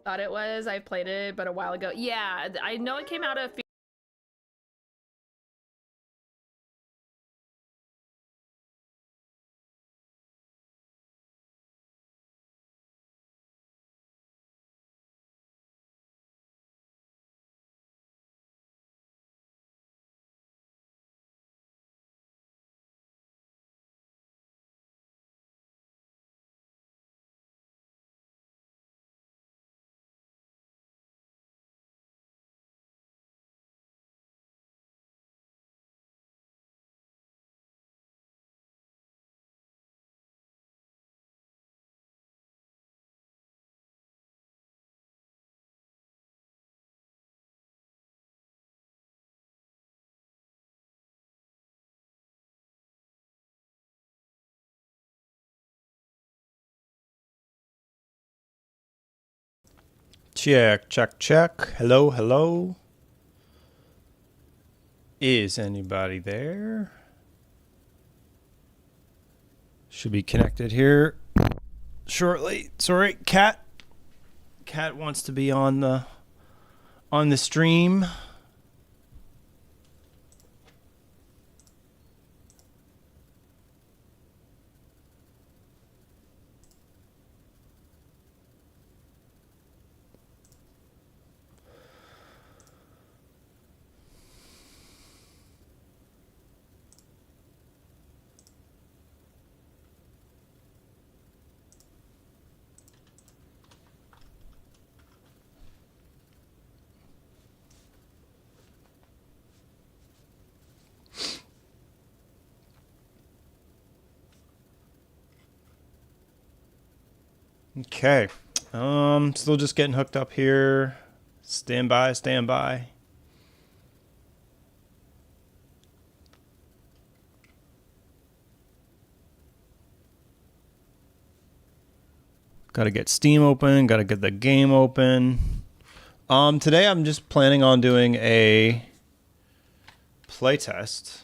thought it was. I played it, but a while ago. Yeah, I know it came out a few. Check, check, check. Hello, hello. Is anybody there? Should be connected here shortly. Sorry, Cat. Cat wants to be on the stream. Okay. Still just getting hooked up here. Stand by, stand by. Got to get Steam open, got to get the game open. Today I'm just planning on doing a playtest.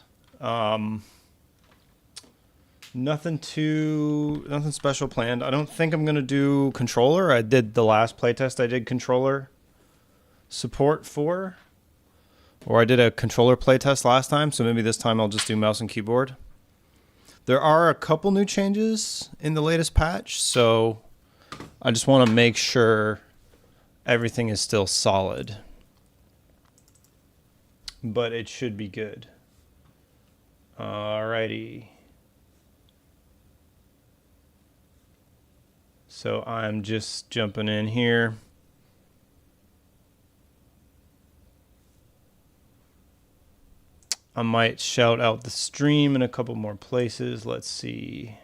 Nothing special planned. I don't think I'm gonna do controller. I did the last playtest. I did controller support for, or I did a controller playtest last time. So maybe this time I'll just do mouse and keyboard. There are a couple new changes in the latest patch, so I just want to make sure everything is still solid. But it should be good. Alrighty. So I'm just jumping in here. I might shout out the stream in a couple more places. Let's see.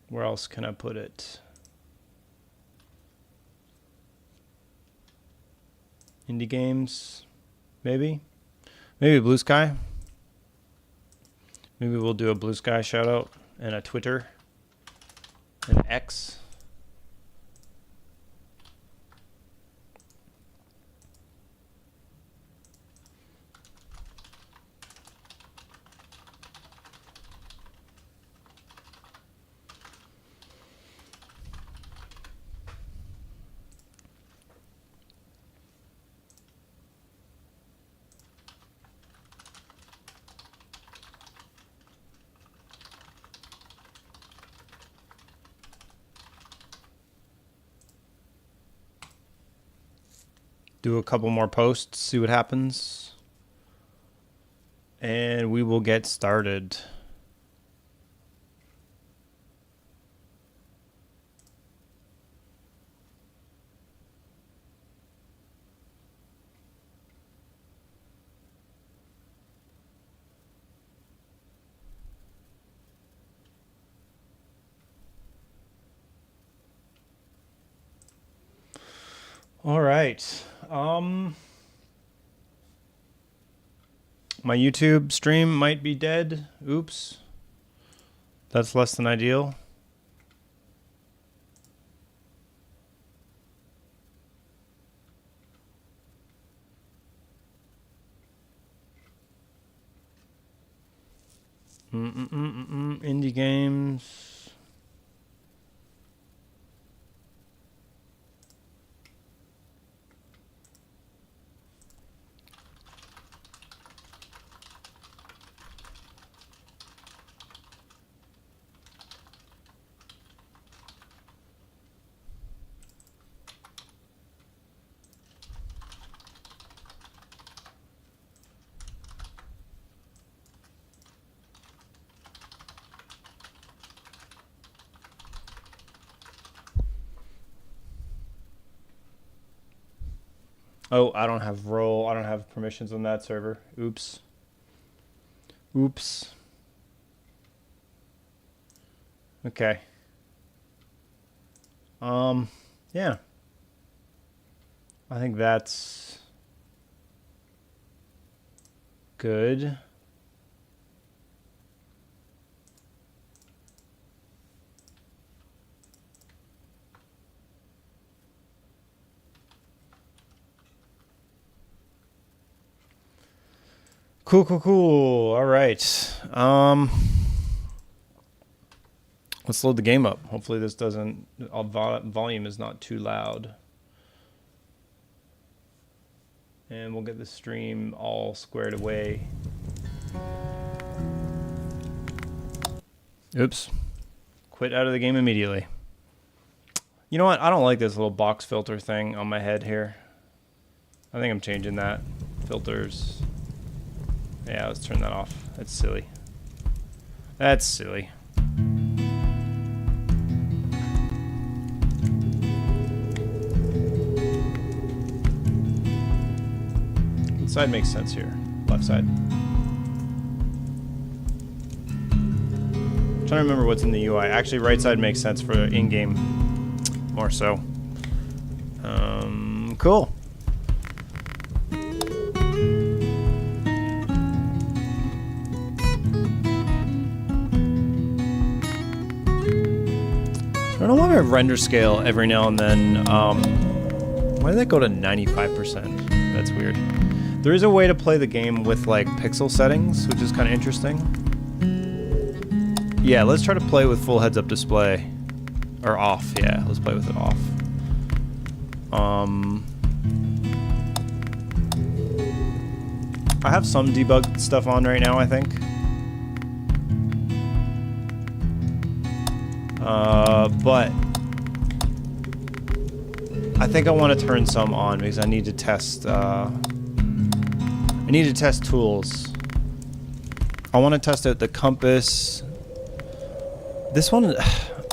Where else can I put it? Indie games, maybe? Maybe Blue Sky. Maybe we'll do a Blue Sky shout out and a Twitter. An X. Do a couple more posts, see what happens. And we will get started. All right. My YouTube stream might be dead. Oops. That's less than ideal. Indie games. Oh, I don't have role. I don't have permissions on that server. Oops. Oops. Okay. Yeah. I think that's good. Cool, cool, cool. All right. Let's load the game up. Hopefully this doesn't, volume is not too loud. And we'll get the stream all squared away. Oops. Quit out of the game immediately. You know what? I don't like this little box filter thing on my head here. I think I'm changing that. Filters. Yeah, let's turn that off. That's silly. That's silly. What side makes sense here? Left side. I'm trying to remember what's in the UI. Actually, right side makes sense for in-game more so. Cool. I don't know why my render scale every now and then, why did that go to 95%? That's weird. There is a way to play the game with like pixel settings, which is kind of interesting. Yeah, let's try to play with full heads-up display. Or off, yeah, let's play with it off. I have some debug stuff on right now, I think. But I think I want to turn some on because I need to test tools. I want to test out the compass. This one,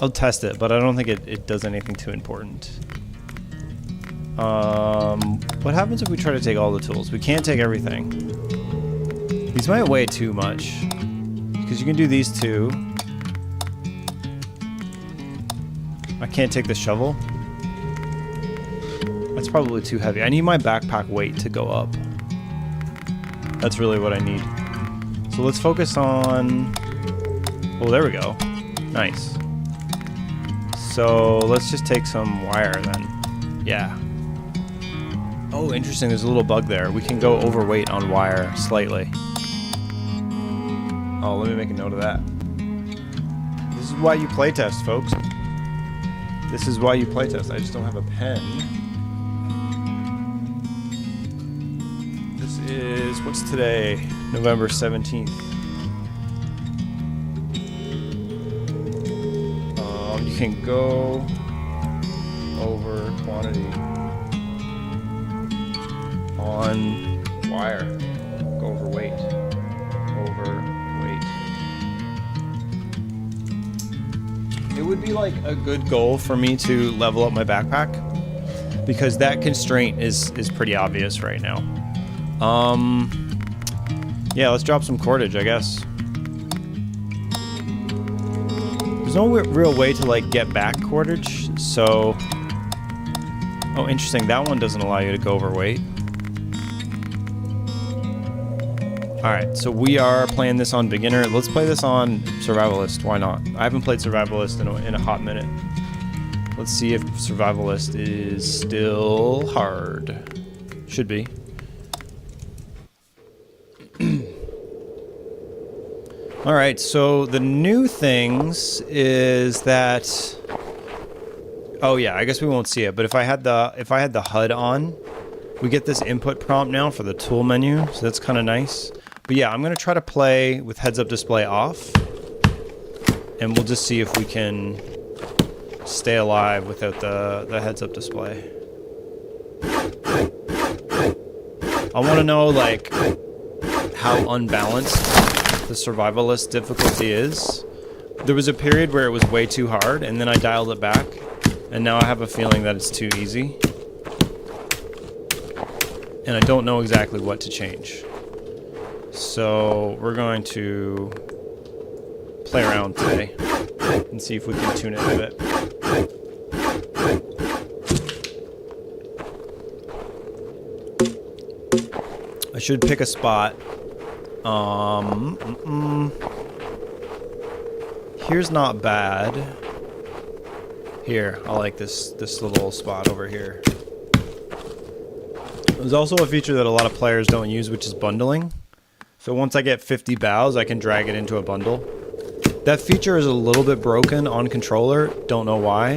I'll test it, but I don't think it does anything too important. What happens if we try to take all the tools? We can't take everything. These might weigh too much because you can do these two. I can't take the shovel. That's probably too heavy. I need my backpack weight to go up. That's really what I need. So let's focus on... Oh, there we go. Nice. So let's just take some wire then. Yeah. Oh, interesting. There's a little bug there. We can go overweight on wire slightly. Oh, let me make a note of that. This is why you playtest, folks. This is why you playtest. I just don't have a pen. This is, what's today? November 17th. You can go over quantity on wire. Go over weight. It would be like a good goal for me to level up my backpack because that constraint is pretty obvious right now. Yeah, let's drop some cordage, I guess. There's no real way to like get back cordage, so... Oh, interesting. That one doesn't allow you to go overweight. Alright, so we are playing this on beginner. Let's play this on survivalist. Why not? I haven't played survivalist in a hot minute. Let's see if survivalist is still hard. Should be. Alright, so the new things is that... Oh yeah, I guess we won't see it, but if I had the HUD on, we get this input prompt now for the tool menu, so that's kind of nice. But yeah, I'm going to try to play with heads-up display off, and we'll just see if we can stay alive without the heads-up display. I want to know, like, how unbalanced the survivalist difficulty is. There was a period where it was way too hard, and then I dialed it back, and now I have a feeling that it's too easy. and I don't know exactly what to change. So we're going to play around today and see if we can tune it a bit. I should pick a spot. Here's not bad. Here, I like this little spot over here. There's also a feature that a lot of players don't use, which is bundling. So once I get 50 boughs, I can drag it into a bundle. That feature is a little bit broken on controller. Don't know why.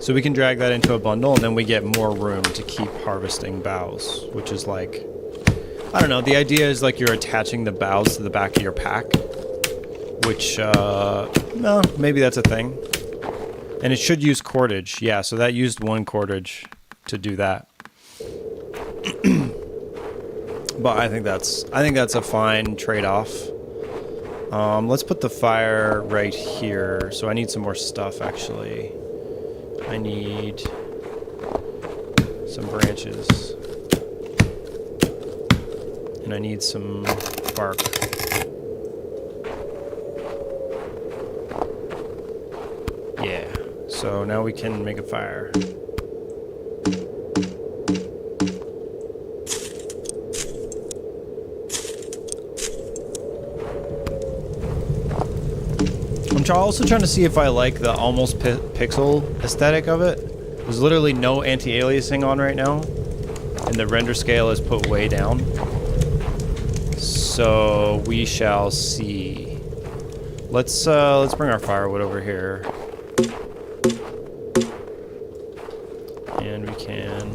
So we can drag that into a bundle, and then we get more room to keep harvesting boughs, which is like, I don't know, the idea is like you're attaching the boughs to the back of your pack, which, no, maybe that's a thing. And it should use cordage. Yeah, so that used 1 cordage to do that. But I think that's a fine trade-off. Let's put the fire right here. So I need some more stuff, actually. I need some branches. And I need some bark. Yeah. So now we can make a fire. I'm also trying to see if I like the almost pixel aesthetic of it. There's literally no anti-aliasing on right now, and the render scale is put way down. So we shall see. Let's bring our firewood over here, and we can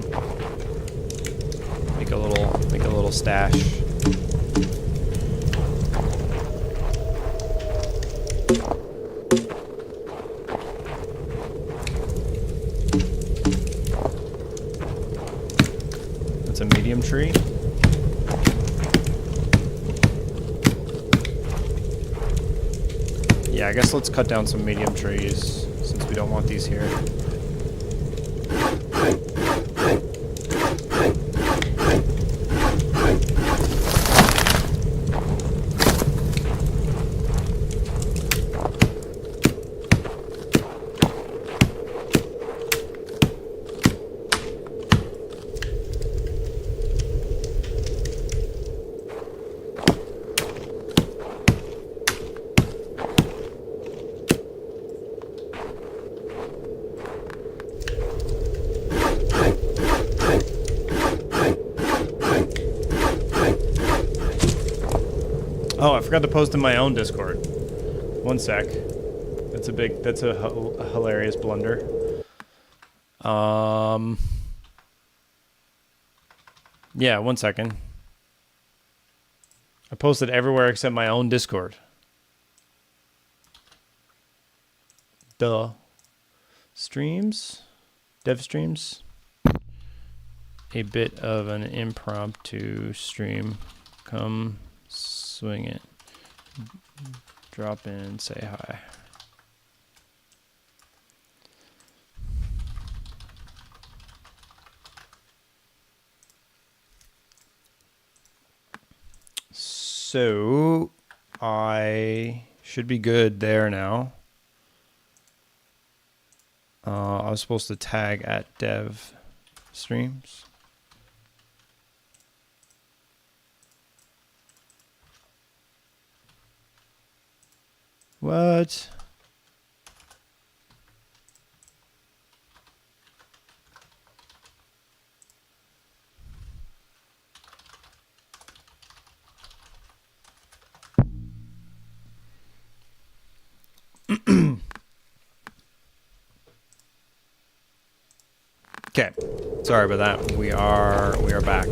make a little stash. A medium tree. Yeah, I guess let's cut down some medium trees since we don't want these here. Oh, I forgot to post in my own Discord. One sec. That's a hilarious blunder. Yeah, 1 second. I posted everywhere except my own Discord. Duh. Streams? Dev streams? A bit of an impromptu stream. Come swing it. Drop in, say hi. So I should be good there now. I was supposed to tag at dev streams. What? Okay, sorry about that. We are back.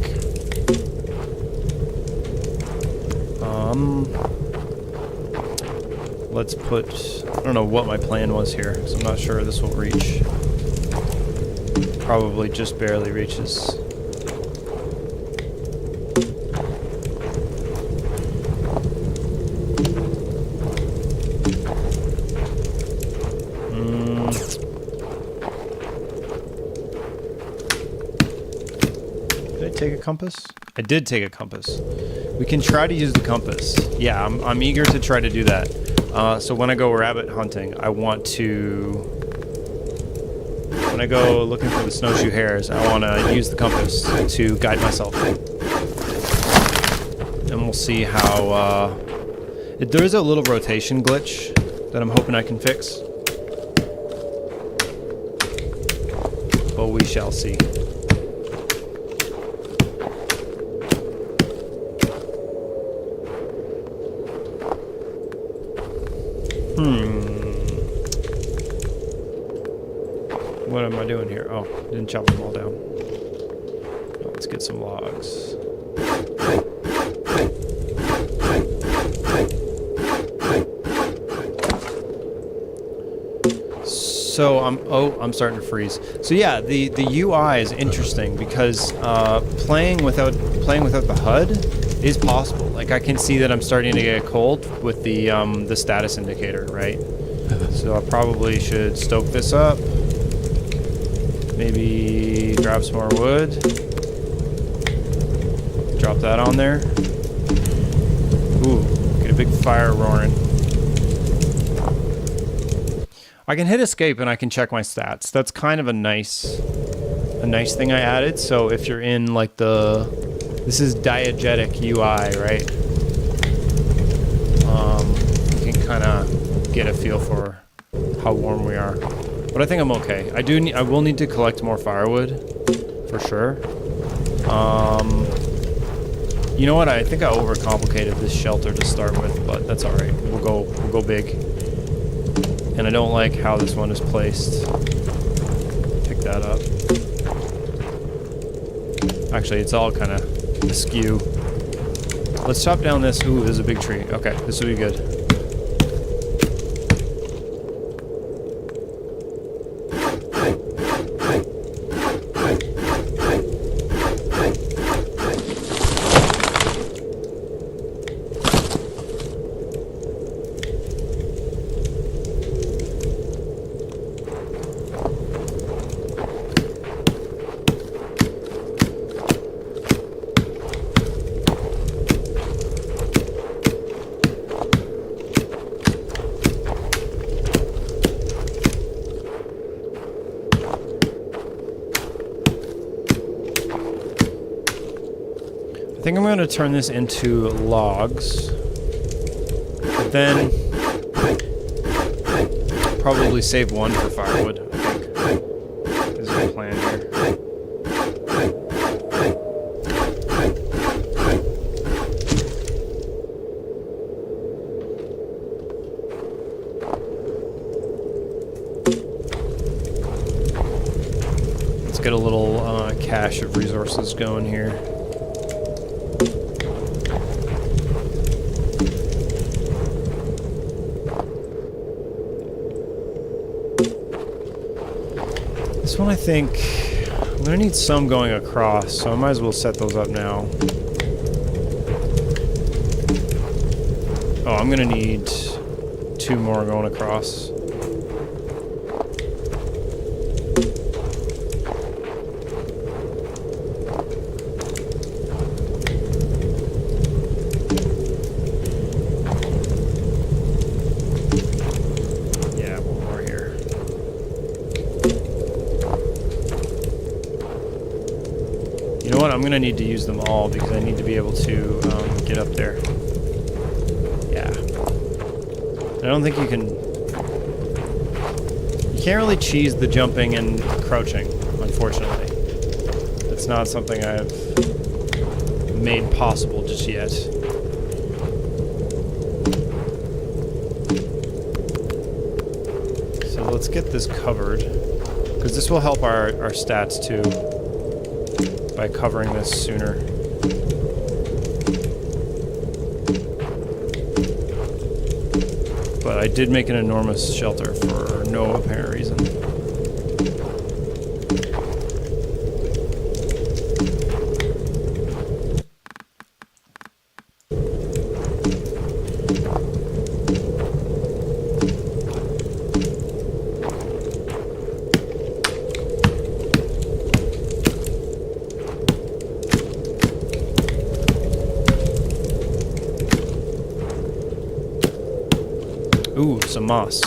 Let's put, I don't know what my plan was here, so I'm not sure this will reach. Probably just barely reaches. compass? I did take a compass. We can try to use the compass. Yeah, I'm eager to try to do that. So when I go rabbit hunting, I want to... When I go looking for the snowshoe hares, I want to use the compass to guide myself. And we'll see how... there is a little rotation glitch that I'm hoping I can fix. But we shall see. What am I doing here? Oh, didn't chop them all down. Let's get some logs. So I'm starting to freeze. So yeah, the UI is interesting because playing without the HUD is possible. Like I can see that I'm starting to get cold with the status indicator, right? So I probably should stoke this up. Maybe grab some more wood. Drop that on there. Ooh, get a big fire roaring. I can hit escape and I can check my stats. That's kind of a nice thing I added. So if you're in like this is diegetic UI, right? You can kind of get a feel for how warm we are. But I think I'm okay. I will need to collect more firewood, for sure. You know what? I think I overcomplicated this shelter to start with, but that's all right. We'll go big. And I don't like how this one is placed. Pick that up. Actually, it's all kind of askew. Let's chop down this. Ooh, there's a big tree. Okay, this will be good. I think I'm going to turn this into logs, but then probably save one for firewood, I think. This is the plan here. Let's get a little cache of resources going here. This one I think I'm gonna need some going across, so I might as well set those up now. Oh, I'm gonna need 2 more going across. I'm going to need to use them all because I need to be able to get up there. Yeah. I don't think you can't really cheese the jumping and crouching, unfortunately. It's not something I've made possible just yet. So let's get this covered, because this will help our stats too. By covering this sooner. But I did make an enormous shelter for no apparent reason. Ooh, some moss.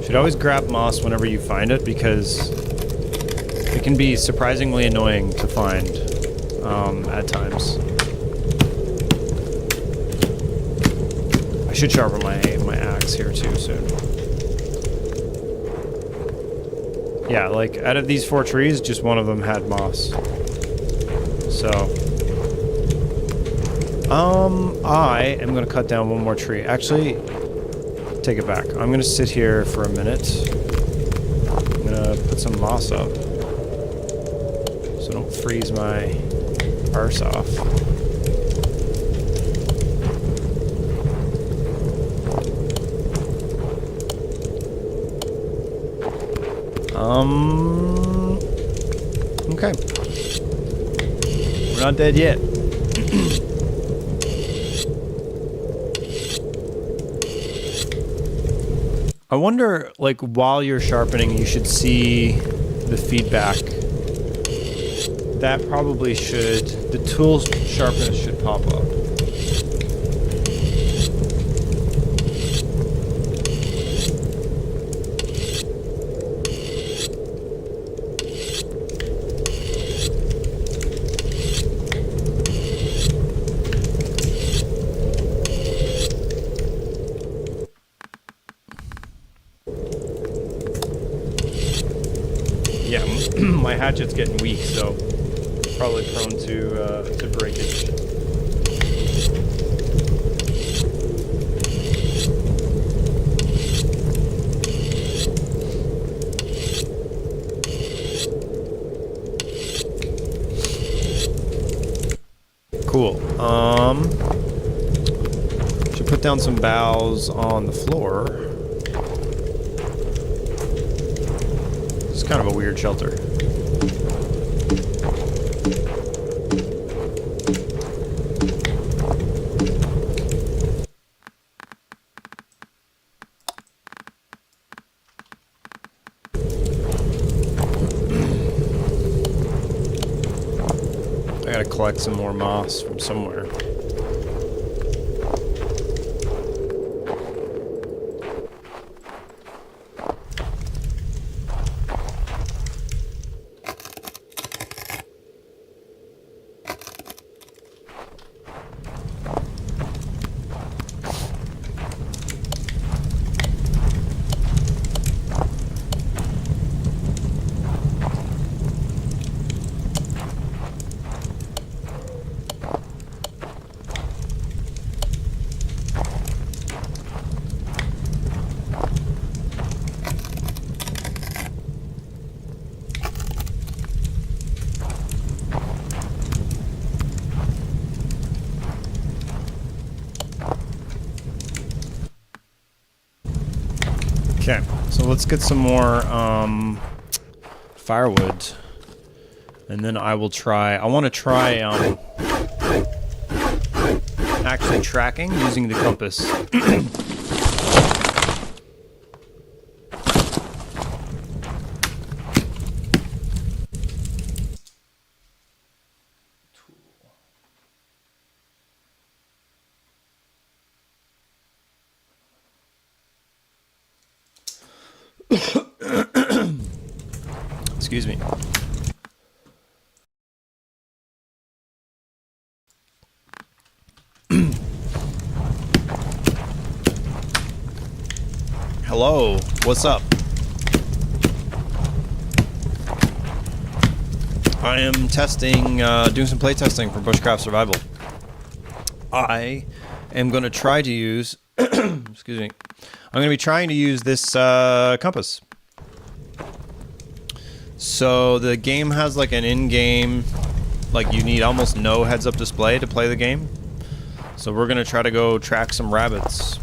Should always grab moss whenever you find it because it can be surprisingly annoying to find at times. I should sharpen my axe here too soon. Yeah, like out of these 4 trees, just one of them had moss. So, I am gonna cut down one more tree. Actually, take it back. I'm gonna sit here for a minute. I'm gonna put some moss up so I don't freeze my arse off. Okay. We're not dead yet. I wonder, like, while you're sharpening, you should see the feedback. That probably should... The tool sharpness should pop up. Yeah, my hatchet's getting weak, so probably prone to breakage. Cool. Should put down some boughs on the floor. It's kind of a weird shelter. I gotta collect some more moss from somewhere. Okay, so let's get some more firewood, and then I will try. I want to try actually tracking using the compass. Excuse me. Hello, what's up? I am testing, doing some playtesting for Bushcraft Survival. I am going to try to use, excuse me, I'm going to be trying to use this compass. So the game has like an in-game, like you need almost no heads-up display to play the game. So we're going to try to go track some rabbits.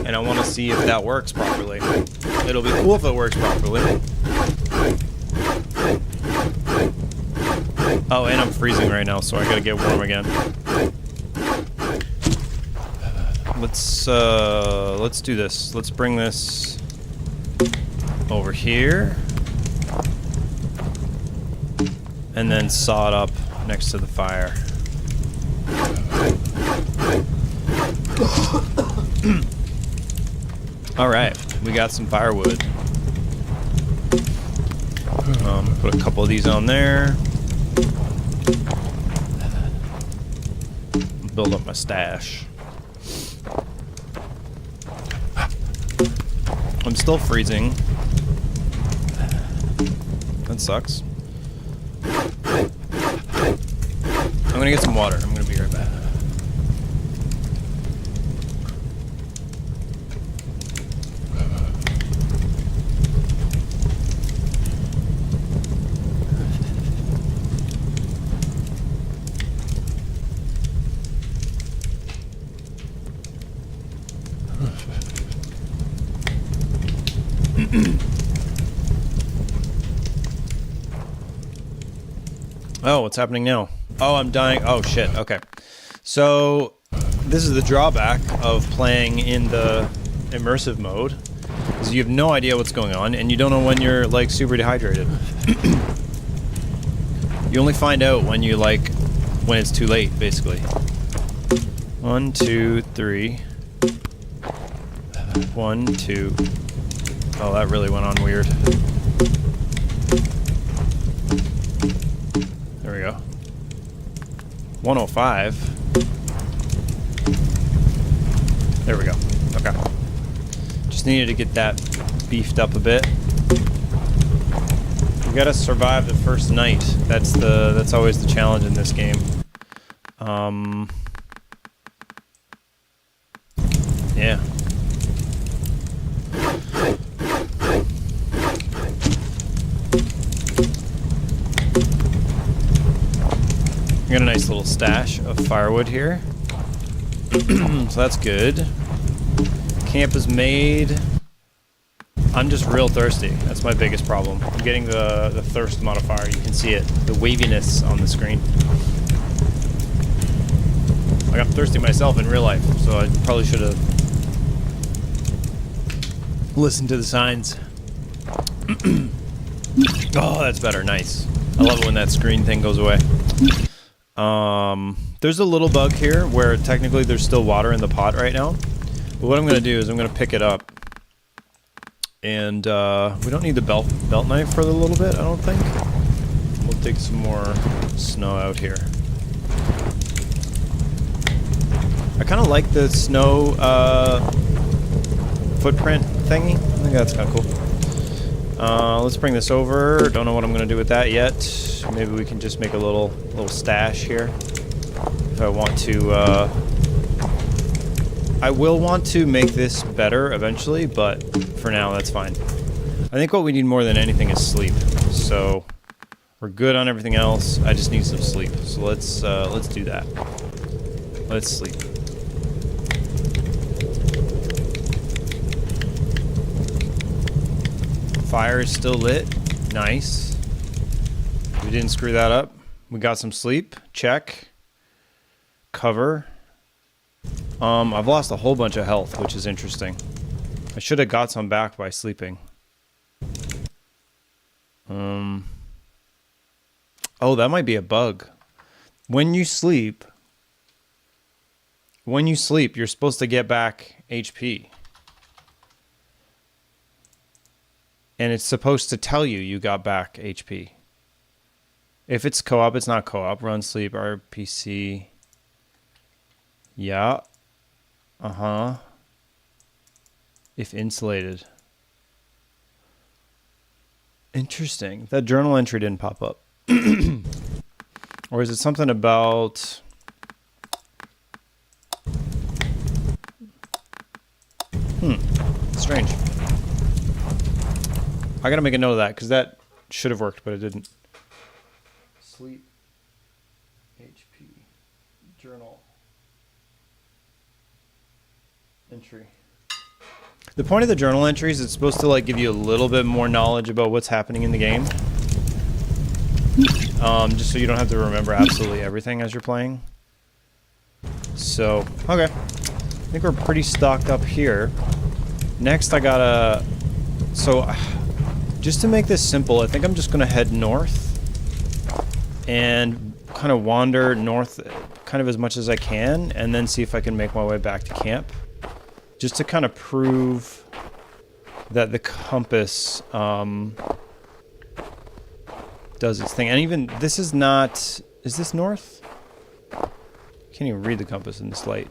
And I want to see if that works properly. It'll be cool if it works properly. Oh, and I'm freezing right now, so I gotta get warm again. Let's do this. Let's bring this over here. And then saw it up next to the fire. Alright, we got some firewood. Put a couple of these on there. Build up my stash. I'm still freezing. That sucks. I'm gonna get some water. I'm gonna be right back. Oh, what's happening now? Oh, I'm dying. Oh, shit. Okay. So, this is the drawback of playing in the immersive mode, is you have no idea what's going on, and you don't know when you're, like, super dehydrated. You only find out when you, like, when it's too late, basically. 1, 2, 3. 1, 2. Oh, that really went on weird. There we go. 105. There we go. Okay. Just needed to get that beefed up a bit. We gotta survive the first night. That's always the challenge in this game. Yeah. I got a nice little stash of firewood here. So that's good. Camp is made. I'm just real thirsty. That's my biggest problem. I'm getting the thirst modifier. You can see it. The waviness on the screen. Like, I'm thirsty myself in real life, so I probably should have listened to the signs. Oh, that's better. Nice. I love it when that screen thing goes away. There's a little bug here where technically there's still water in the pot right now. But what I'm going to do is I'm going to pick it up. And we don't need the belt knife for a little bit, I don't think. We'll dig some more snow out here. I kind of like the snow footprint thingy. I think that's kind of cool. Let's bring this over. Don't know what I'm going to do with that yet. Maybe we can just make a little stash here. If I want to... I will want to make this better eventually, but for now, that's fine. I think what we need more than anything is sleep. So we're good on everything else. I just need some sleep. So let's do that. Let's sleep. Fire is still lit. Nice. We didn't screw that up. We got some sleep. Check. Cover. I've lost a whole bunch of health, which is interesting. I should have got some back by sleeping. Oh, that might be a bug. When you sleep, you're supposed to get back HP. And it's supposed to tell you you got back HP. If it's co-op, it's not co-op. Run, sleep, RPC. Yeah. Uh-huh. If insulated. Interesting. That journal entry didn't pop up. Or is it something about... Strange. I gotta make a note of that, because that should have worked, but it didn't. Sleep. HP. Journal. Entry. The point of the journal entries, it's supposed to like give you a little bit more knowledge about what's happening in the game. Just so you don't have to remember absolutely everything as you're playing. So, okay. I think we're pretty stocked up here. Next I gotta... So, just to make this simple, I think I'm just gonna head north. and kind of wander north kind of as much as I can, and then see if I can make my way back to camp. Just to kind of prove that the compass does its thing. And even, this is not, is this north? Can't even read the compass in this light.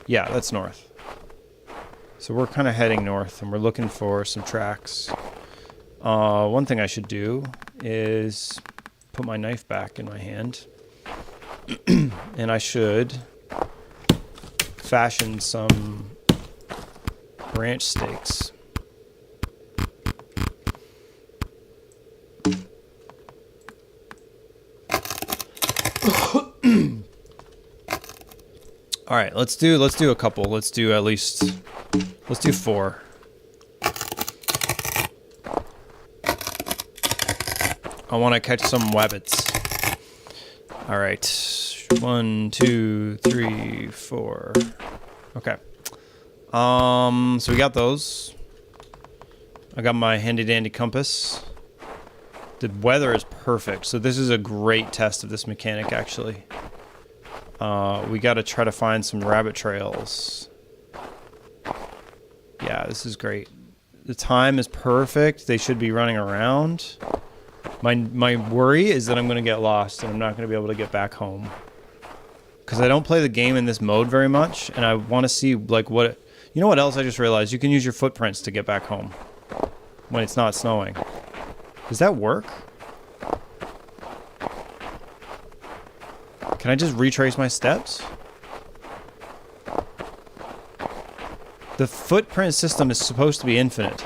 Yeah, that's north. So we're kind of heading north, and we're looking for some tracks. One thing I should do is put my knife back in my hand. And I should fashion some branch stakes. All right, let's do a couple. Let's do 4. I want to catch some wabbits. All right, 1, 2, 3, 4. Okay. So we got those. I got my handy dandy compass. The weather is perfect, so this is a great test of this mechanic, actually. We got to try to find some rabbit trails. Yeah, this is great. The time is perfect. They should be running around. My worry is that I'm going to get lost and I'm not going to be able to get back home. Because I don't play the game in this mode very much, and I want to see, like, what... You know what else I just realized? You can use your footprints to get back home when it's not snowing. Does that work? Can I just retrace my steps? The footprint system is supposed to be infinite.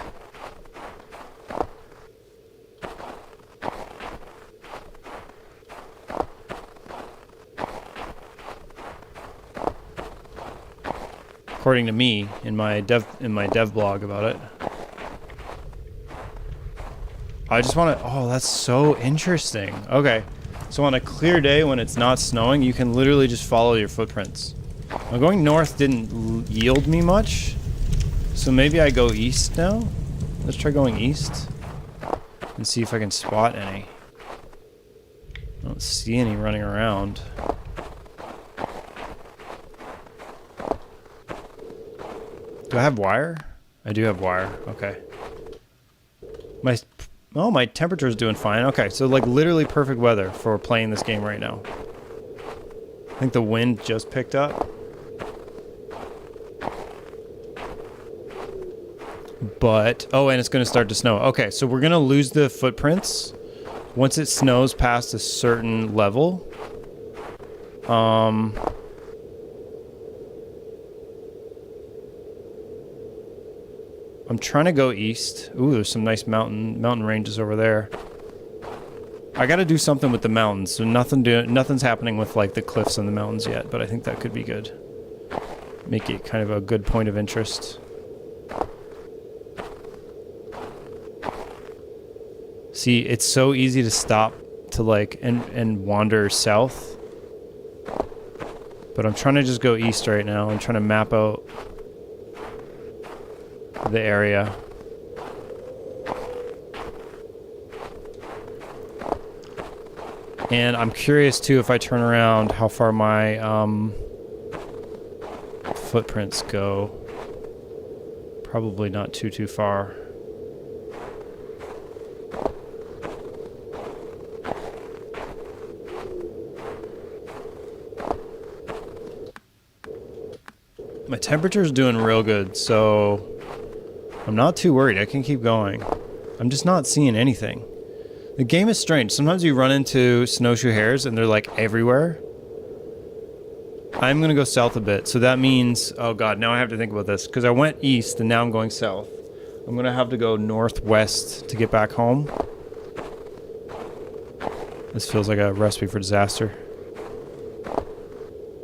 According to me in my dev blog about it. I just want to... Oh, that's so interesting. Okay. So on a clear day when it's not snowing, you can literally just follow your footprints. Now going north didn't yield me much. So maybe I go east now? Let's try going east. And see if I can spot any. I don't see any running around. Do I have wire? I do have wire. Okay. My temperature is doing fine. Okay, so like literally perfect weather for playing this game right now. I think the wind just picked up. But, oh, and it's going to start to snow. Okay, so we're going to lose the footprints once it snows past a certain level. I'm trying to go east. Ooh, there's some nice mountain ranges over there. I got to do something with the mountains. So nothing's happening with like the cliffs and the mountains yet, but I think that could be good. Make it kind of a good point of interest. See, it's so easy to stop to like and wander south. But I'm trying to just go east right now. I'm trying to map out the area. And I'm curious too, if I turn around, how far my footprints go. Probably not too far. My temperature's doing real good, so I'm not too worried. I can keep going. I'm just not seeing anything. The game is strange. Sometimes you run into snowshoe hares and they're like everywhere. I'm going to go south a bit. So that means, oh God, now I have to think about this because I went east and now I'm going south. I'm going to have to go northwest to get back home. This feels like a recipe for disaster.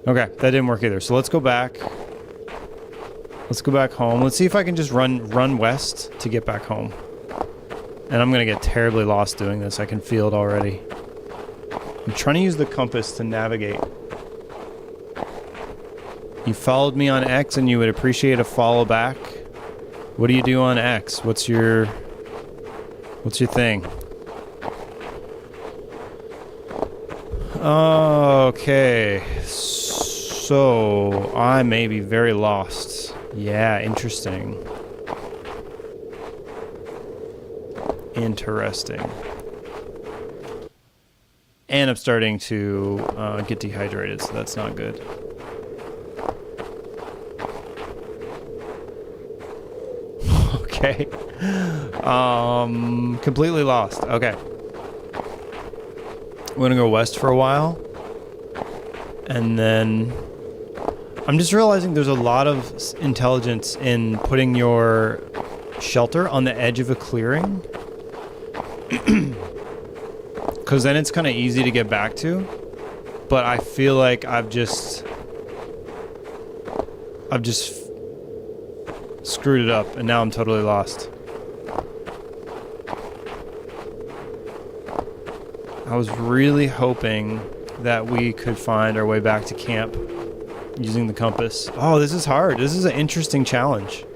Okay, that didn't work either. So let's go back. Let's go back home. Let's see if I can just run west to get back home. And I'm going to get terribly lost doing this. I can feel it already. I'm trying to use the compass to navigate. You followed me on X and you would appreciate a follow back. What do you do on X? What's your thing? Okay. So I may be very lost. Yeah, interesting. Interesting. And I'm starting to get dehydrated, so that's not good. Okay. Completely lost. Okay. We're gonna go west for a while. And then I'm just realizing there's a lot of intelligence in putting your shelter on the edge of a clearing. Because then it's kind of easy to get back to. But I feel like I've just screwed it up, and now I'm totally lost. I was really hoping that we could find our way back to camp using the compass. Oh, this is hard. This is an interesting challenge.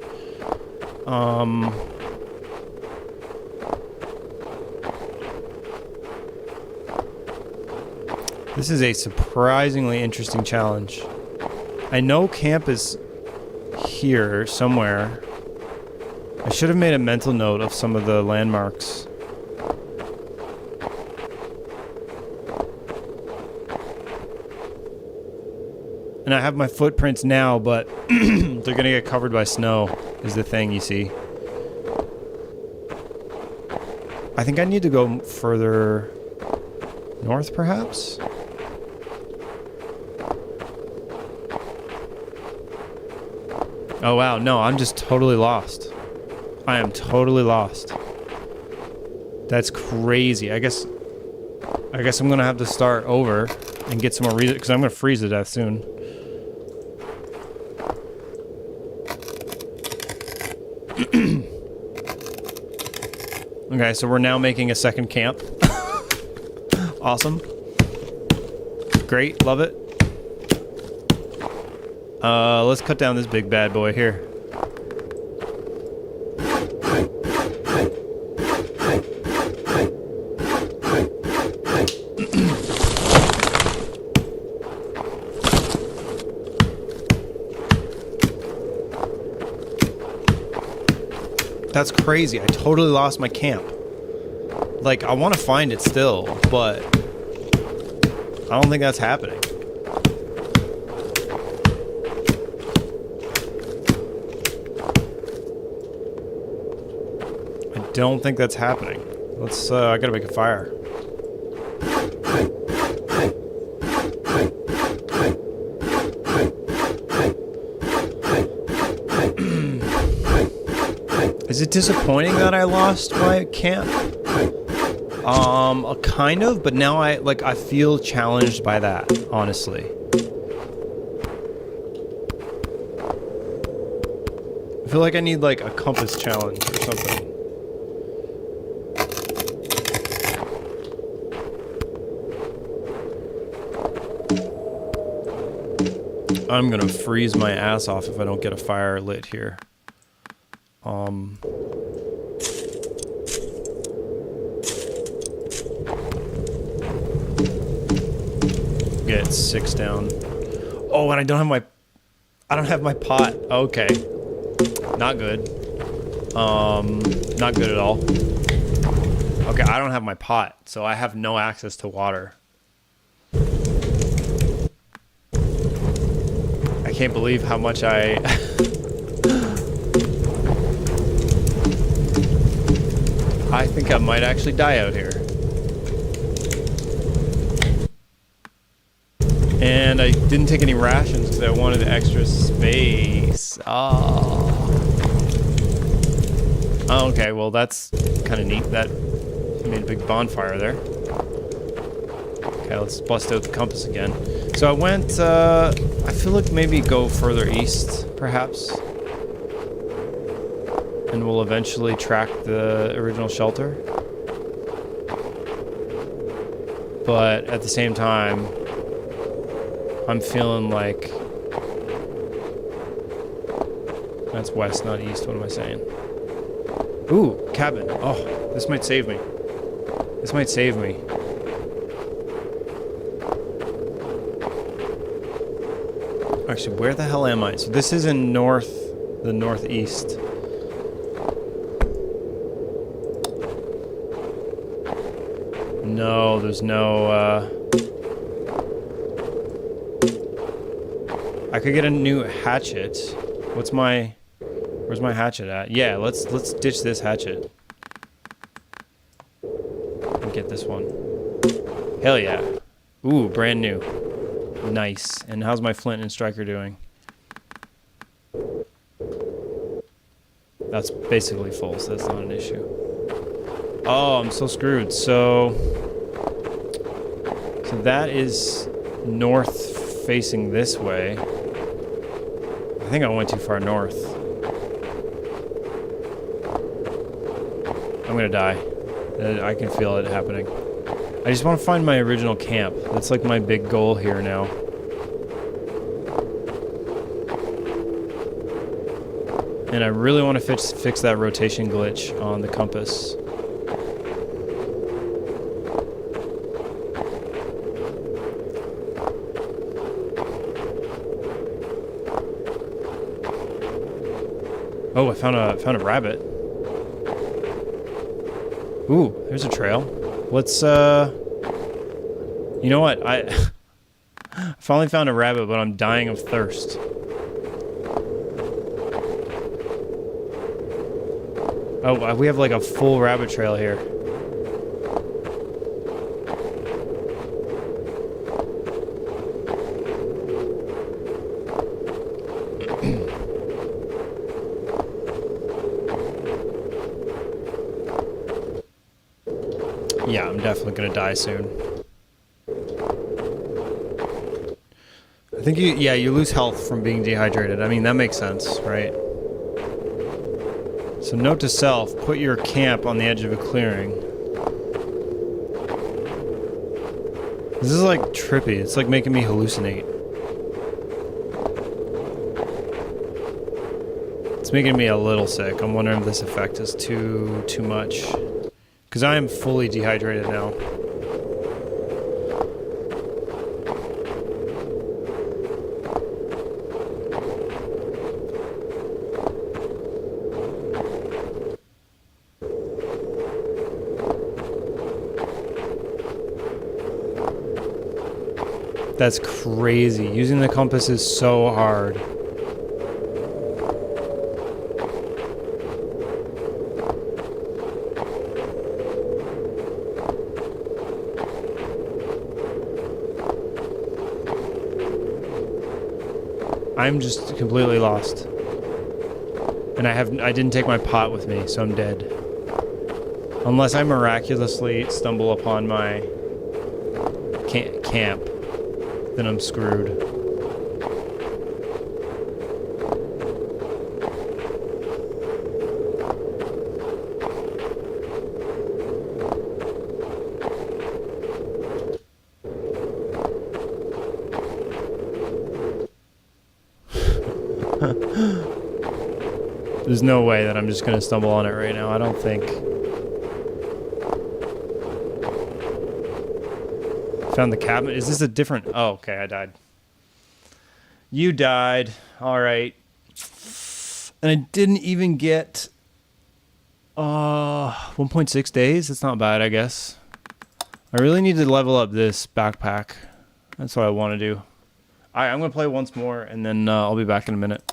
This is a surprisingly interesting challenge. I know camp is here somewhere. I should have made a mental note of some of the landmarks. And I have my footprints now, but they're gonna get covered by snow, is the thing, you see. I think I need to go further north, perhaps? Oh wow, no, I'm just totally lost. I am totally lost. That's crazy. I guess I'm gonna have to start over and get some more reason, because I'm gonna freeze to death soon. Okay, so we're now making a second camp. Awesome. Great, love it. Let's cut down this big bad boy here. That's crazy. I totally lost my camp. Like, I want to find it still, but I don't think that's happening. I don't think that's happening. Let's, I gotta make a fire. Is it disappointing that I lost my camp? Kind of, but now I feel challenged by that, honestly. I feel like I need like a compass challenge or something. I'm gonna freeze my ass off if I don't get a fire lit here. Get 6 down. Oh, and I don't have my pot. Okay. Not good. Not good at all. Okay, I don't have my pot, so I have no access to water. I can't believe how much I I think I might actually die out here. And I didn't take any rations because I wanted the extra space. Oh. Oh, okay, well that's kind of neat. That made a big bonfire there. Okay, let's bust out the compass again. So I went, I feel like maybe go further east, perhaps. And we'll eventually track the original shelter. But at the same time, I'm feeling like... That's west, not east. What am I saying? Ooh, cabin. Oh, this might save me. This might save me. Actually, where the hell am I? So this is in the northeast. No, there's no, I could get a new hatchet. Where's my hatchet at? Yeah, let's ditch this hatchet. And get this one. Hell yeah. Ooh, brand new. Nice. And how's my flint and striker doing? That's basically full, so that's not an issue. Oh, I'm so screwed. So that is north facing this way. I think I went too far north. I'm gonna die. I can feel it happening. I just want to find my original camp. That's like my big goal here now. And I really want to fix that rotation glitch on the compass. Oh, I found a rabbit. Ooh, there's a trail. Let's you know what? I finally found a rabbit, but I'm dying of thirst. Oh, we have like a full rabbit trail here. Yeah, I'm definitely gonna die soon. I think you lose health from being dehydrated. I mean, that makes sense, right? So note to self, put your camp on the edge of a clearing. This is like trippy. It's like making me hallucinate. It's making me a little sick. I'm wondering if this effect is too much. Because I am fully dehydrated now. That's crazy. Using the compass is so hard. I'm just completely lost. And I didn't take my pot with me, so I'm dead. Unless I miraculously stumble upon my camp, then I'm screwed. There's no way that I'm just gonna stumble on it right now. I don't think. Found the cabinet. Is this a different... Oh, okay, I died. You died. All right. And I didn't even get 1.6 days. That's not bad, I guess. I really need to level up this backpack. That's what I want to do. All right, I'm going to play once more, and then I'll be back in a minute.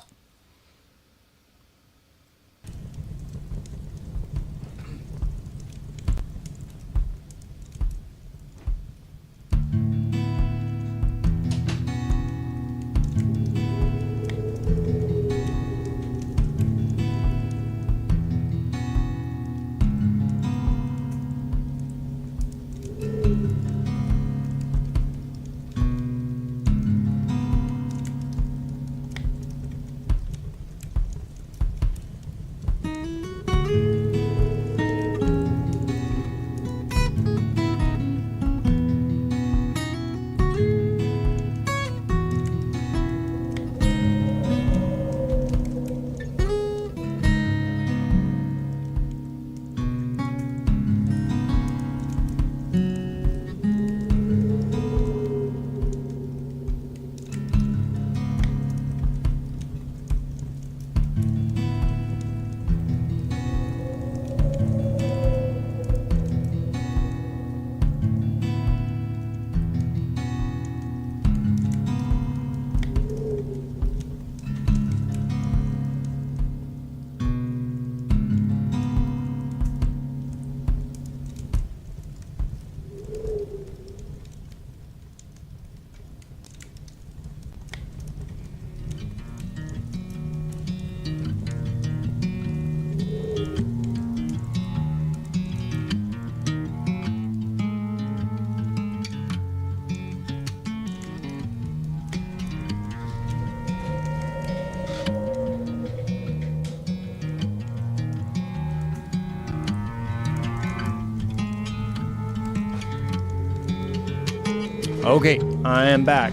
Okay, I am back.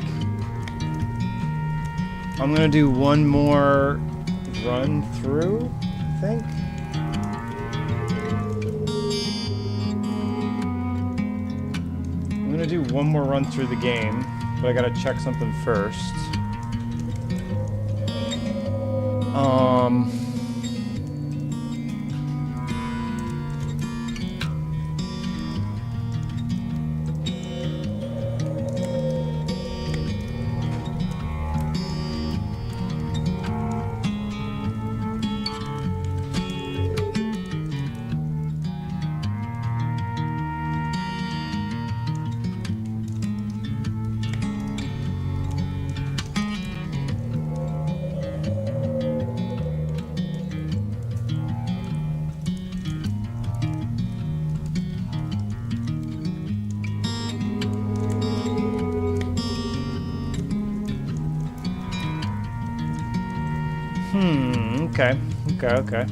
I'm gonna do one more run through, I think. I'm gonna do one more run through the game, but I gotta check something first. Okay.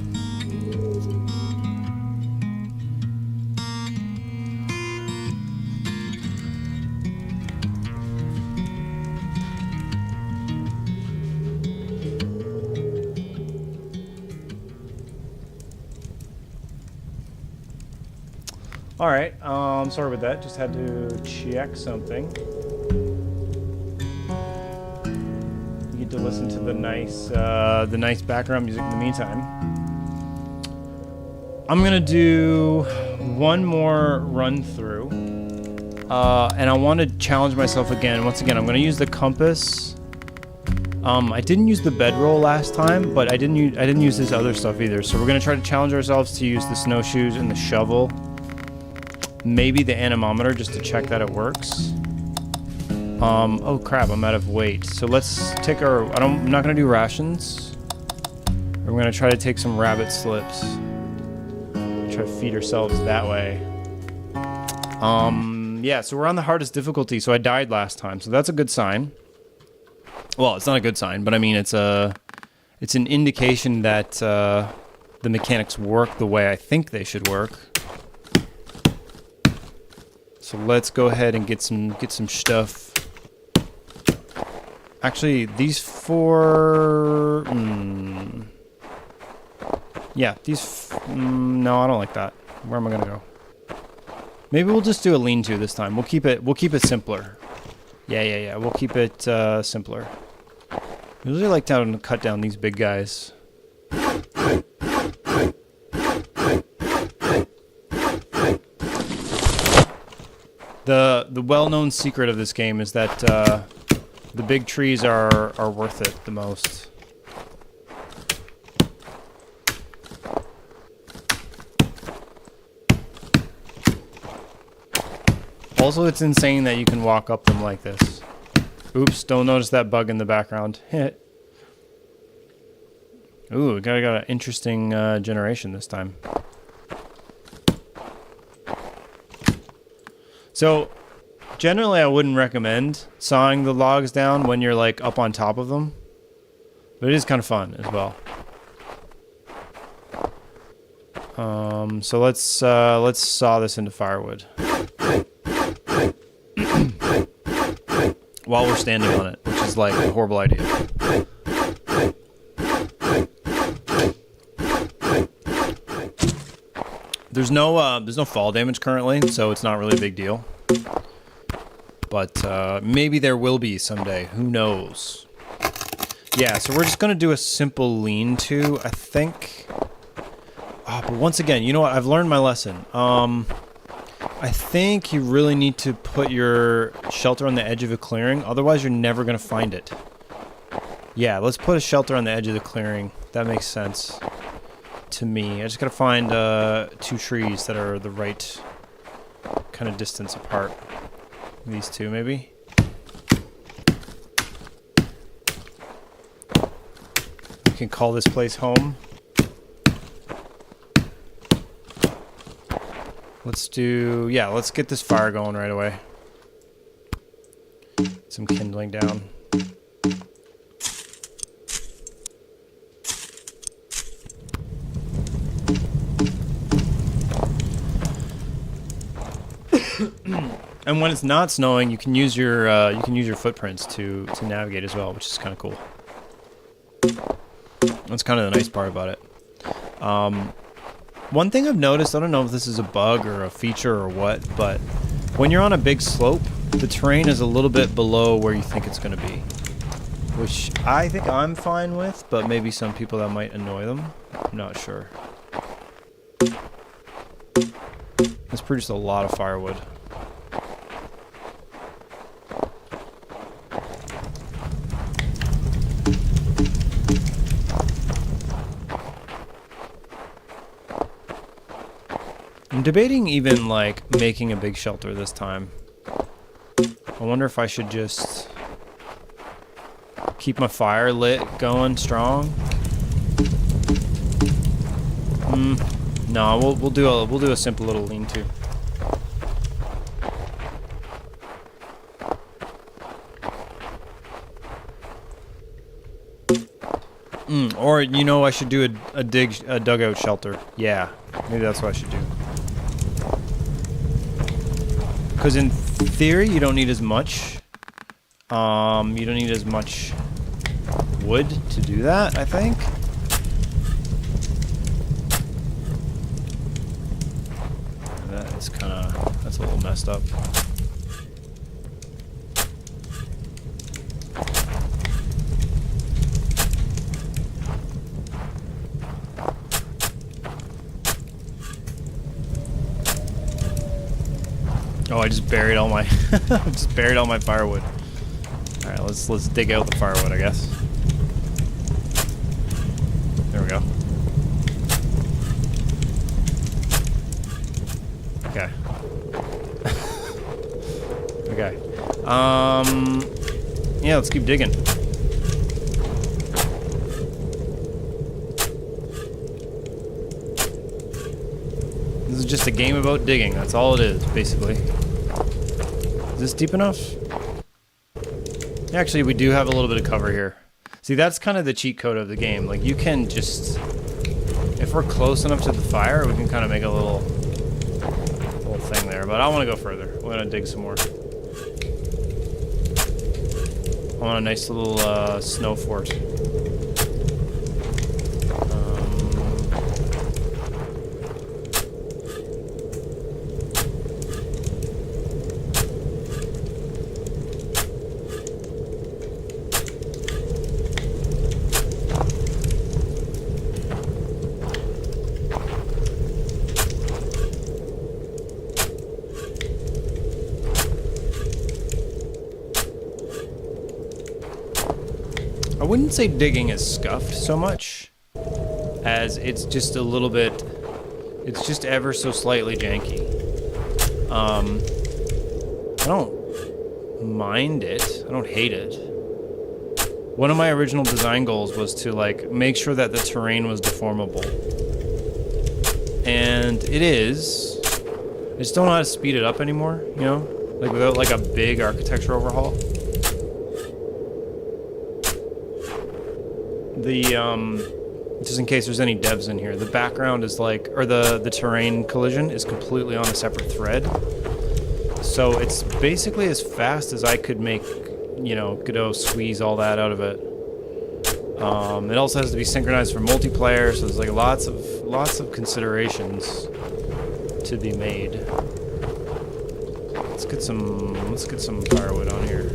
All right. Sorry about that. Just had to check something. You get to listen to the nice background music in the meantime. I'm gonna do one more run through, and I want to challenge myself again. Once again, I'm gonna use the compass. I didn't use the bedroll last time, but I didn't use this other stuff either. So we're gonna try to challenge ourselves to use the snowshoes and the shovel. Maybe the anemometer just to check that it works. Oh crap, I'm out of weight. So let's take I'm not gonna do rations. We're gonna try to take some rabbit slips. Try to feed ourselves that way. Yeah, so we're on the hardest difficulty, so I died last time, so that's a good sign. Well, it's not a good sign, but I mean it's an indication that the mechanics work the way I think they should work. So let's go ahead and get some stuff. Actually, these four... Yeah, these... no, I don't like that. Where am I gonna go? Maybe we'll just do a lean-to this time. We'll keep it simpler. Yeah. We'll keep it simpler. I usually like to cut down these big guys. The well-known secret of this game is that the big trees are worth it the most. Also, it's insane that you can walk up them like this. Oops, don't notice that bug in the background. Hit. Ooh, we got an interesting generation this time. So, generally I wouldn't recommend sawing the logs down when you're like up on top of them. But it is kind of fun as well. So let's saw this into firewood. While we're standing on it, which is like a horrible idea. There's no fall damage currently, so it's not really a big deal. But maybe there will be someday. Who knows? Yeah, so we're just gonna do a simple lean-to, I think. But once again, you know what? I've learned my lesson. I think you really need to put your shelter on the edge of a clearing, otherwise you're never gonna find it. Yeah, let's put a shelter on the edge of the clearing. That makes sense to me. I just gotta find 2 trees that are the right kind of distance apart. These two, maybe. We can call this place home. Let's get this fire going right away. Some kindling down. And then when it's not snowing, you can use your footprints to navigate as well, which is kind of cool. That's kind of the nice part about it. One thing I've noticed, I don't know if this is a bug or a feature or what, but when you're on a big slope, the terrain is a little bit below where you think it's going to be, which I think I'm fine with, but maybe some people that might annoy them. I'm not sure. This produced a lot of firewood. I'm debating even like making a big shelter this time. I wonder if I should just keep my fire lit going strong. No, we'll do a simple little lean-to. Or you know, I should do a dugout shelter. Yeah, maybe that's what I should do. Because in theory, you don't need as much. You don't need as much wood to do that, I think. That's a little messed up. Oh, I just buried all my firewood. All right, let's dig out the firewood, I guess. There we go. Okay. Okay. Yeah, let's keep digging. This is just a game about digging. That's all it is, basically. Is this deep enough? Actually, we do have a little bit of cover here. See, that's kind of the cheat code of the game. Like, you can just... If we're close enough to the fire, we can kind of make a little thing there. But I want to go further. We're going to dig some more. I want a nice little snow fort. I wouldn't say digging is scuffed so much as it's just a little bit, it's just ever so slightly janky. I don't mind it. I don't hate it. One of my original design goals was to like make sure that the terrain was deformable. And it is. I just don't know how to speed it up anymore, you know? Like without like a big architecture overhaul. Just in case there's any devs in here, the background is like, or the terrain collision is completely on a separate thread. So it's basically as fast as I could make, you know, Godot squeeze all that out of it. It also has to be synchronized for multiplayer, so there's like lots of considerations to be made. Let's get some firewood on here.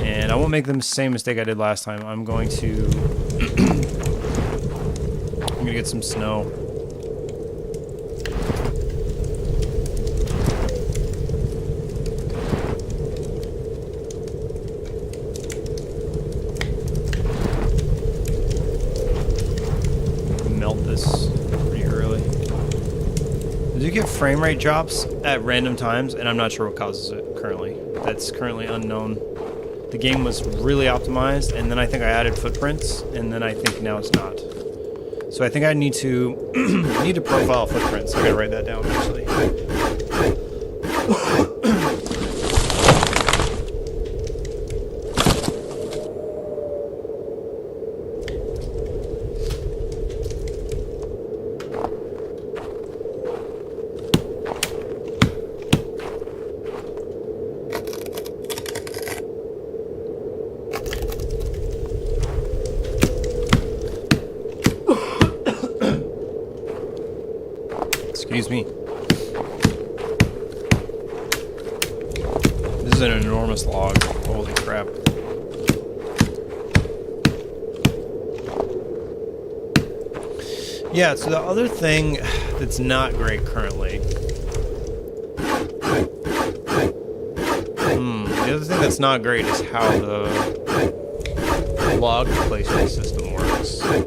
And I won't make the same mistake I did last time. I'm going to I'm gonna get some snow. Melt this pretty early. I do get frame rate drops at random times, and I'm not sure what causes it currently. That's currently unknown. The game was really optimized, and then I think I added footprints, and then I think now it's not. So I think I need to profile footprints. I gotta write that down actually. Excuse me. This is an enormous log. Holy crap. Yeah, so the other thing that's not great currently. The other thing that's not great is how the log placement system works. And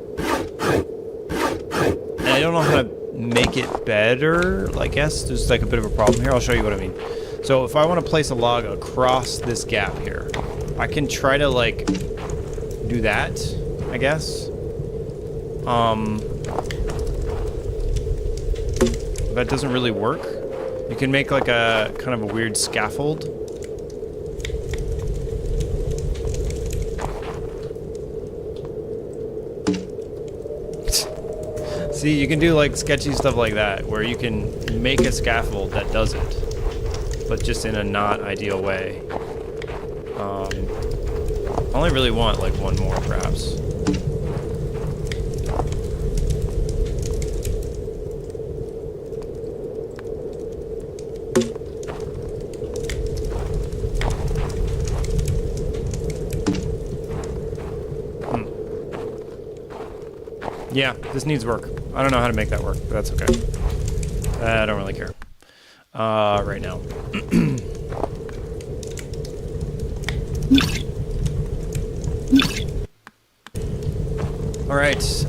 I don't know how to make it better, I guess. There's like a bit of a problem here. I'll show you what I mean. So if I want to place a log across this gap here, I can try to like do that, I guess. That doesn't really work. You can make like a kind of a weird scaffold. See, you can do like sketchy stuff like that, where you can make a scaffold that does it, but just in a not ideal way. I only really want like one more, perhaps. Yeah, this needs work. I don't know how to make that work, but that's okay. I don't really care. Right now. Alright,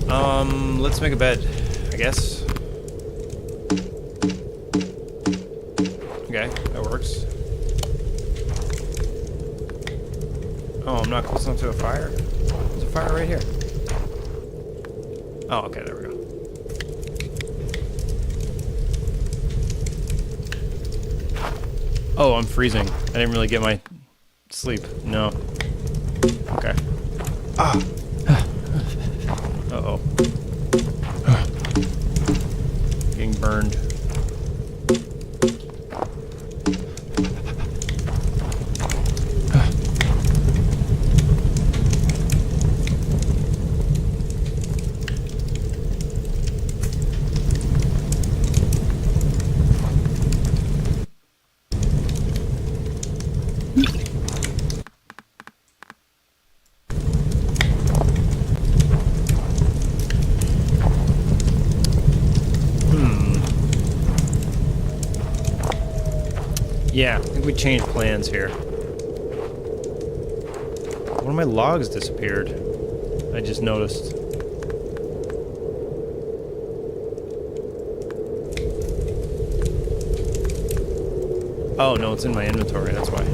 let's make a bed, I guess. Okay, that works. Oh, I'm not close enough to a fire? There's a fire right here. Oh, okay, there we go. Oh, I'm freezing. I didn't really get my sleep. No. Okay. Ah! Uh-oh. Getting burned. Yeah, I think we changed plans here. One of my logs disappeared. I just noticed. Oh, no, it's in my inventory, that's why.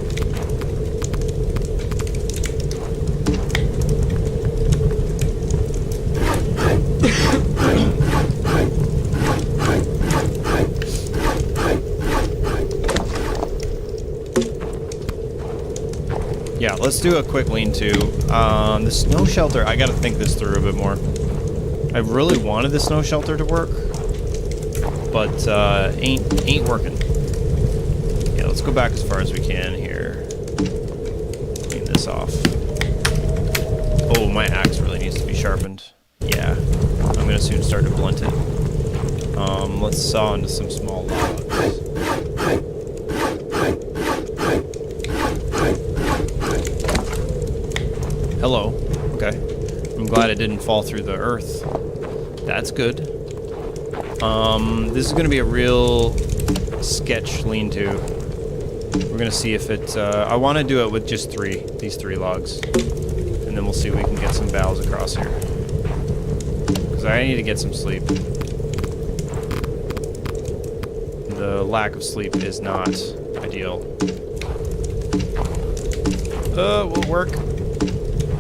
Yeah, let's do a quick lean-to. The snow shelter, I gotta think this through a bit more. I really wanted the snow shelter to work, but ain't working. Yeah, let's go back as far as we can here. Clean this off. Oh, my axe really needs to be sharpened. Yeah, I'm gonna soon start to blunt it. Let's saw into some small logs. Hello. Okay. I'm glad it didn't fall through the earth. That's good. This is gonna be a real sketch lean-to. We're gonna see if it, I wanna do it with just these three logs. And then we'll see if we can get some boughs across here. Because I need to get some sleep. The lack of sleep is not ideal. Will work.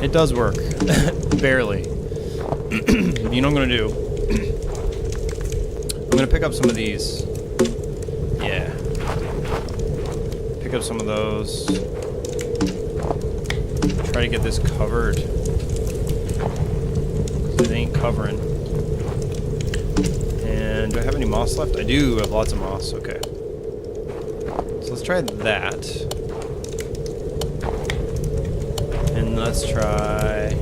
It does work. Barely. You know what I'm gonna do? I'm gonna pick up some of these. Yeah. Pick up some of those. Try to get this covered. 'Cause it ain't covering. And do I have any moss left? I do have lots of moss. Okay. So let's try that. And let's try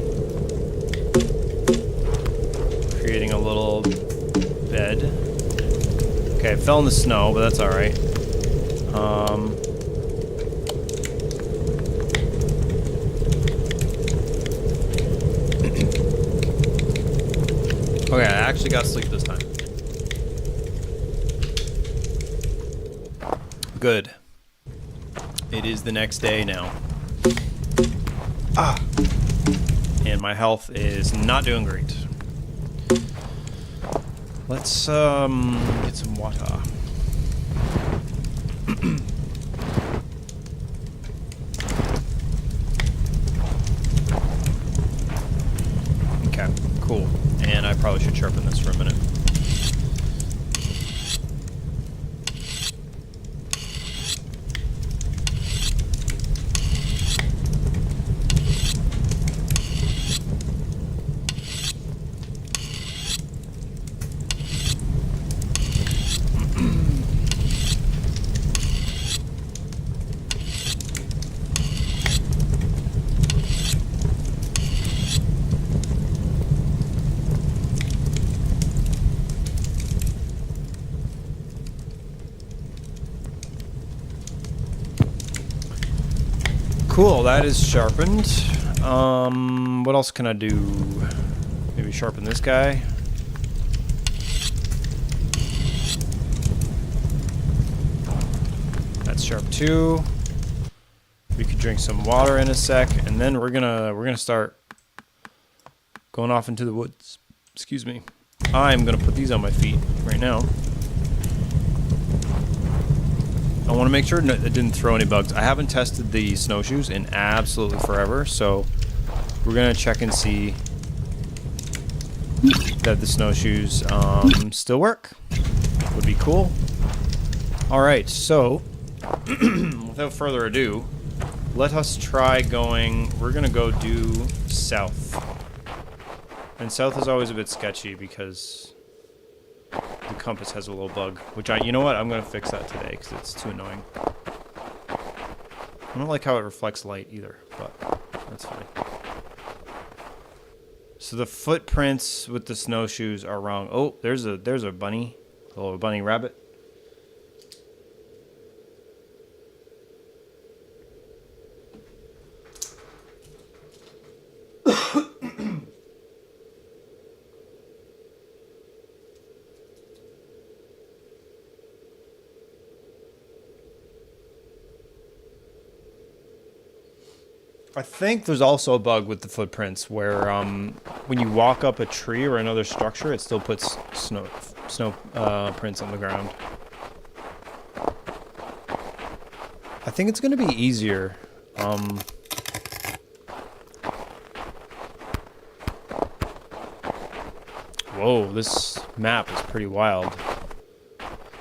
creating a little bed. Okay, it fell in the snow, but that's alright. Okay, I actually got sleep this time. Good. It is the next day now. And my health is not doing great. Let's get some water. Okay, cool. And I probably should sharpen this for a minute. Cool, that is sharpened. What else can I do? Maybe sharpen this guy. That's sharp too. We could drink some water in a sec, and then we're gonna start going off into the woods. Excuse me. I'm gonna put these on my feet right now. I want to make sure it didn't throw any bugs. I haven't tested the snowshoes in absolutely forever, so we're going to check and see that the snowshoes still work. Would be cool. Alright, so without further ado, let us try going. We're going to go due south. And south is always a bit sketchy because the compass has a little bug, which you know what? I'm going to fix that today because it's too annoying. I don't like how it reflects light either, but that's fine. So the footprints with the snowshoes are wrong. Oh, there's a bunny, a little bunny rabbit. I think there's also a bug with the footprints where when you walk up a tree or another structure, it still puts snow prints on the ground. I think it's going to be easier. Whoa, this map is pretty wild.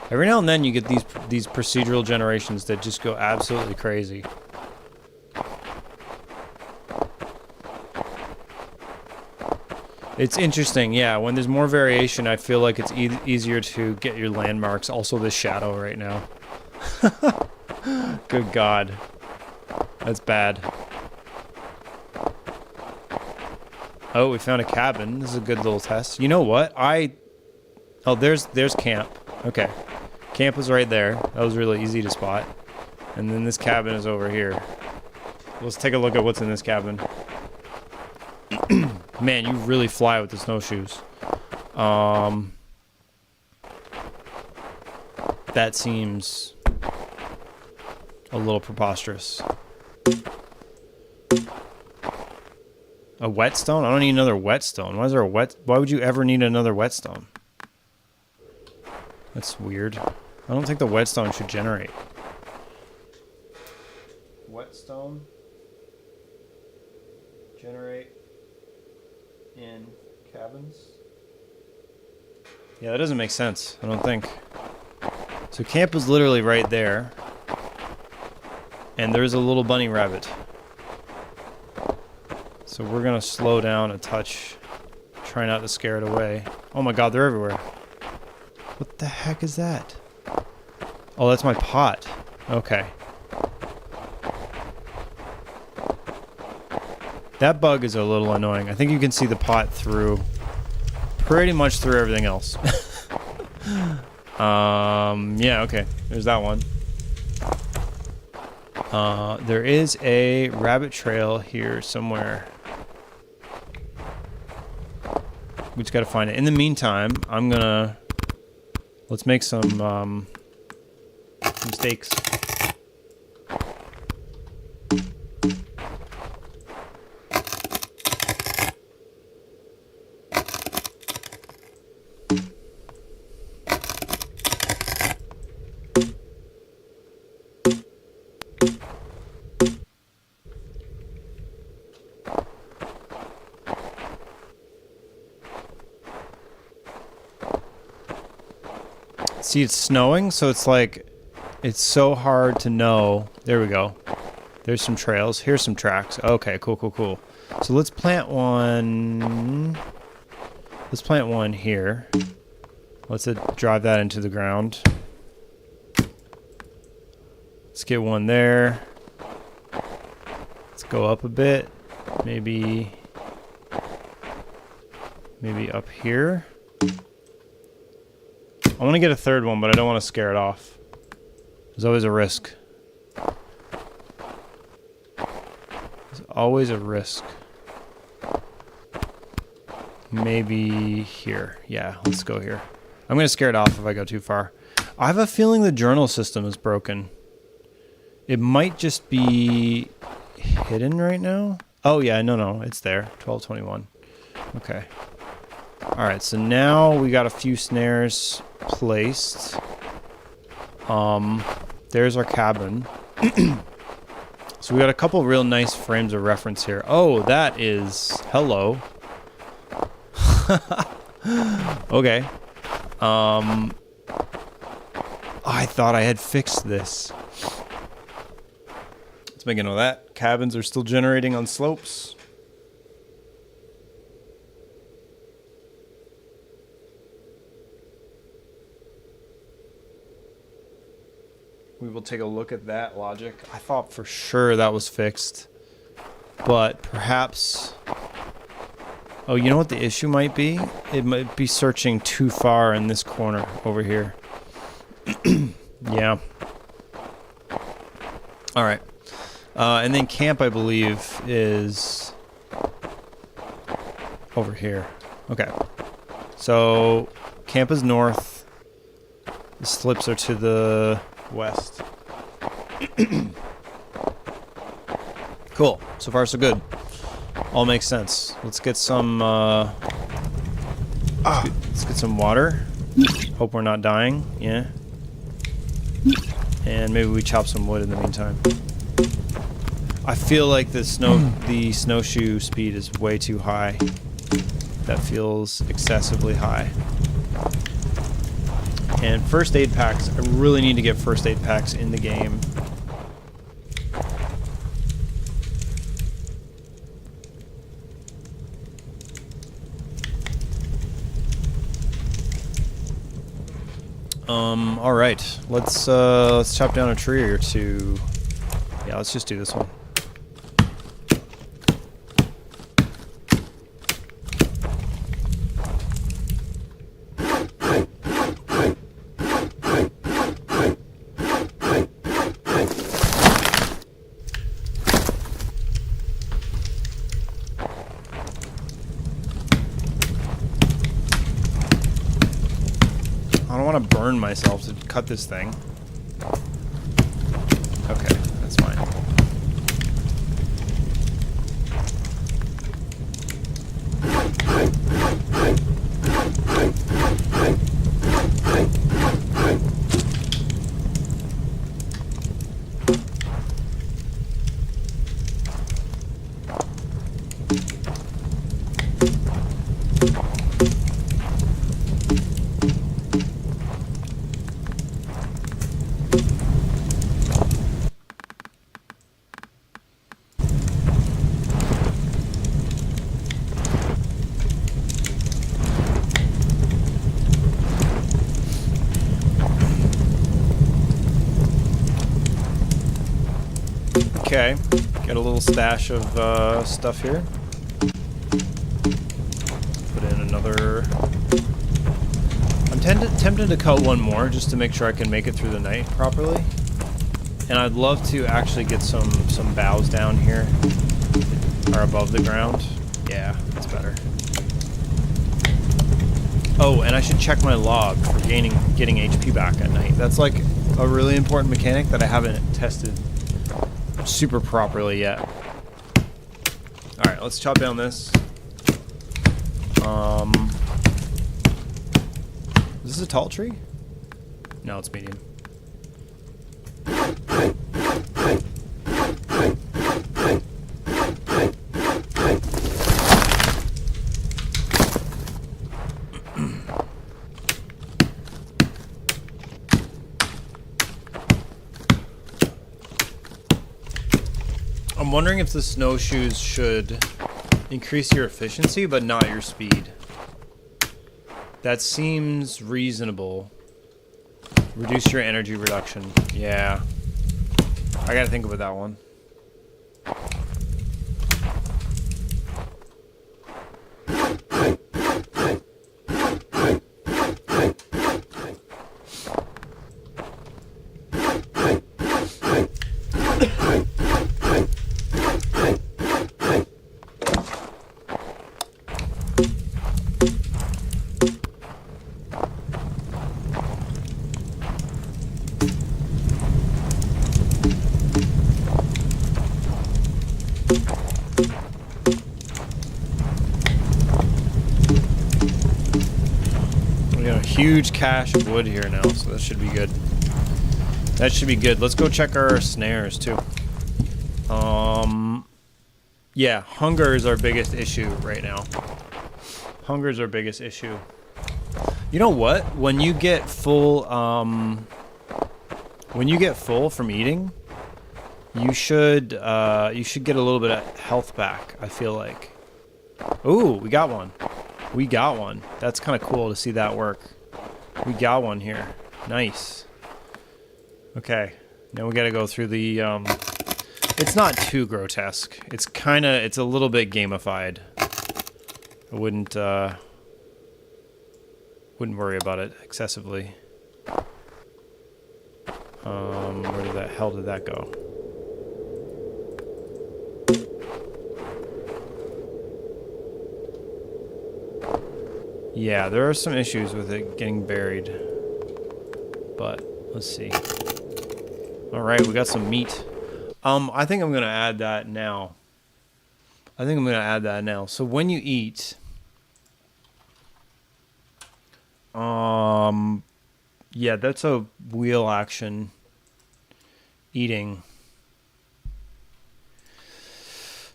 Every now and then you get these procedural generations that just go absolutely crazy. It's interesting, yeah. When there's more variation, I feel like it's easier to get your landmarks. Also, this shadow right now. Good God. That's bad. Oh, we found a cabin. This is a good little test. You know what? Oh, there's camp. Okay. Camp was right there. That was really easy to spot. And then this cabin is over here. Let's take a look at what's in this cabin. Man, you really fly with the snowshoes. That seems a little preposterous. A whetstone? I don't need another whetstone. Why is there a why would you ever need another whetstone? That's weird. I don't think the whetstone should generate. Whetstone? Generate in cabins? Yeah, that doesn't make sense, I don't think. So camp is literally right there. And there's a little bunny rabbit. So we're gonna slow down a touch. Try not to scare it away. Oh my God, they're everywhere. What the heck is that? Oh, that's my pot. Okay. That bug is a little annoying. I think you can see the pot through, pretty much through everything else. Yeah, okay. There's that one. There is a rabbit trail here somewhere. We just gotta find it. In the meantime, I'm gonna... Let's make some steaks. See, it's snowing, so it's like, it's so hard to know. There we go. There's some trails. Here's some tracks. Okay, cool, cool, cool. So let's plant one. Let's plant one here. Let's drive that into the ground. Let's get one there. Let's go up a bit. Maybe up here. I want to get a third one, but I don't want to scare it off. There's always a risk. There's always a risk. Maybe here. Yeah, let's go here. I'm going to scare it off if I go too far. I have a feeling the journal system is broken. It might just be hidden right now. Oh, yeah, no, it's there. 12:21. Okay. All right, so now we got a few snares placed. There's our cabin. So we got a couple real nice frames of reference here. Oh, that is... Hello. Okay. I thought I had fixed this. Let's make a note of that. Cabins are still generating on slopes. We will take a look at that logic. I thought for sure that was fixed. But perhaps... Oh, you know what the issue might be? It might be searching too far in this corner over here. Yeah. Alright. And then camp, I believe, is over here. Okay. So, camp is north. The slips are to the west. Cool. So far, so good. All makes sense. Let's get some, let's get some water. Hope we're not dying. Yeah. And maybe we chop some wood in the meantime. I feel like the snowshoe speed is way too high. That feels excessively high. And first aid packs, I really need to get first aid packs in the game. All right, let's chop down a tree or two. Yeah, let's just do this one. I don't want to burn myself to cut this thing. Okay, that's fine. Okay, got a little stash of stuff here. Put in another... I'm tempted to cut one more just to make sure I can make it through the night properly. And I'd love to actually get some boughs down here, or above the ground. Yeah, that's better. Oh, and I should check my log for getting HP back at night. That's like a really important mechanic that I haven't tested super properly yet. All right, let's chop down this. Is this a tall tree? No, it's medium. I'm wondering if the snowshoes should increase your efficiency but not your speed. That seems reasonable. Reduce your energy reduction. Yeah. I gotta think about that one. Huge cache of wood here now, so that should be good. That should be good. Let's go check our snares too. Yeah, hunger is our biggest issue right now. Hunger is our biggest issue. You know what? When you get full, from eating, you should get a little bit of health back. I feel like. Ooh, we got one. We got one. That's kind of cool to see that work. We got one here. Nice. Okay. Now we got to go through the, it's not too grotesque. It's a little bit gamified. I wouldn't worry about it excessively. Where the hell did that go? Yeah, there are some issues with it getting buried. But, let's see. Alright, we got some meat. I think I'm going to add that now. So when you eat... yeah, that's a wheel action. Eating.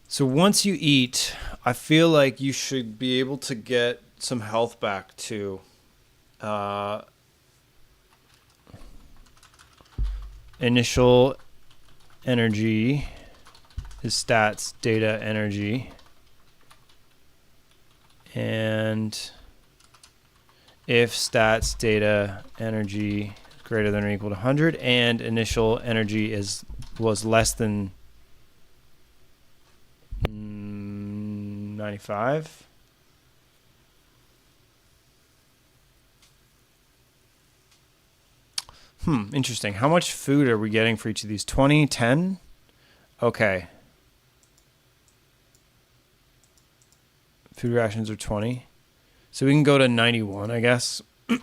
So once you eat, I feel like you should be able to get some health back too. Initial energy is stats, data, energy. And if stats, data, energy is greater than or equal to 100 and initial energy was less than 95. Interesting. How much food are we getting for each of these? 20, 10? Okay. Food rations are 20. So we can go to 91, I guess. We're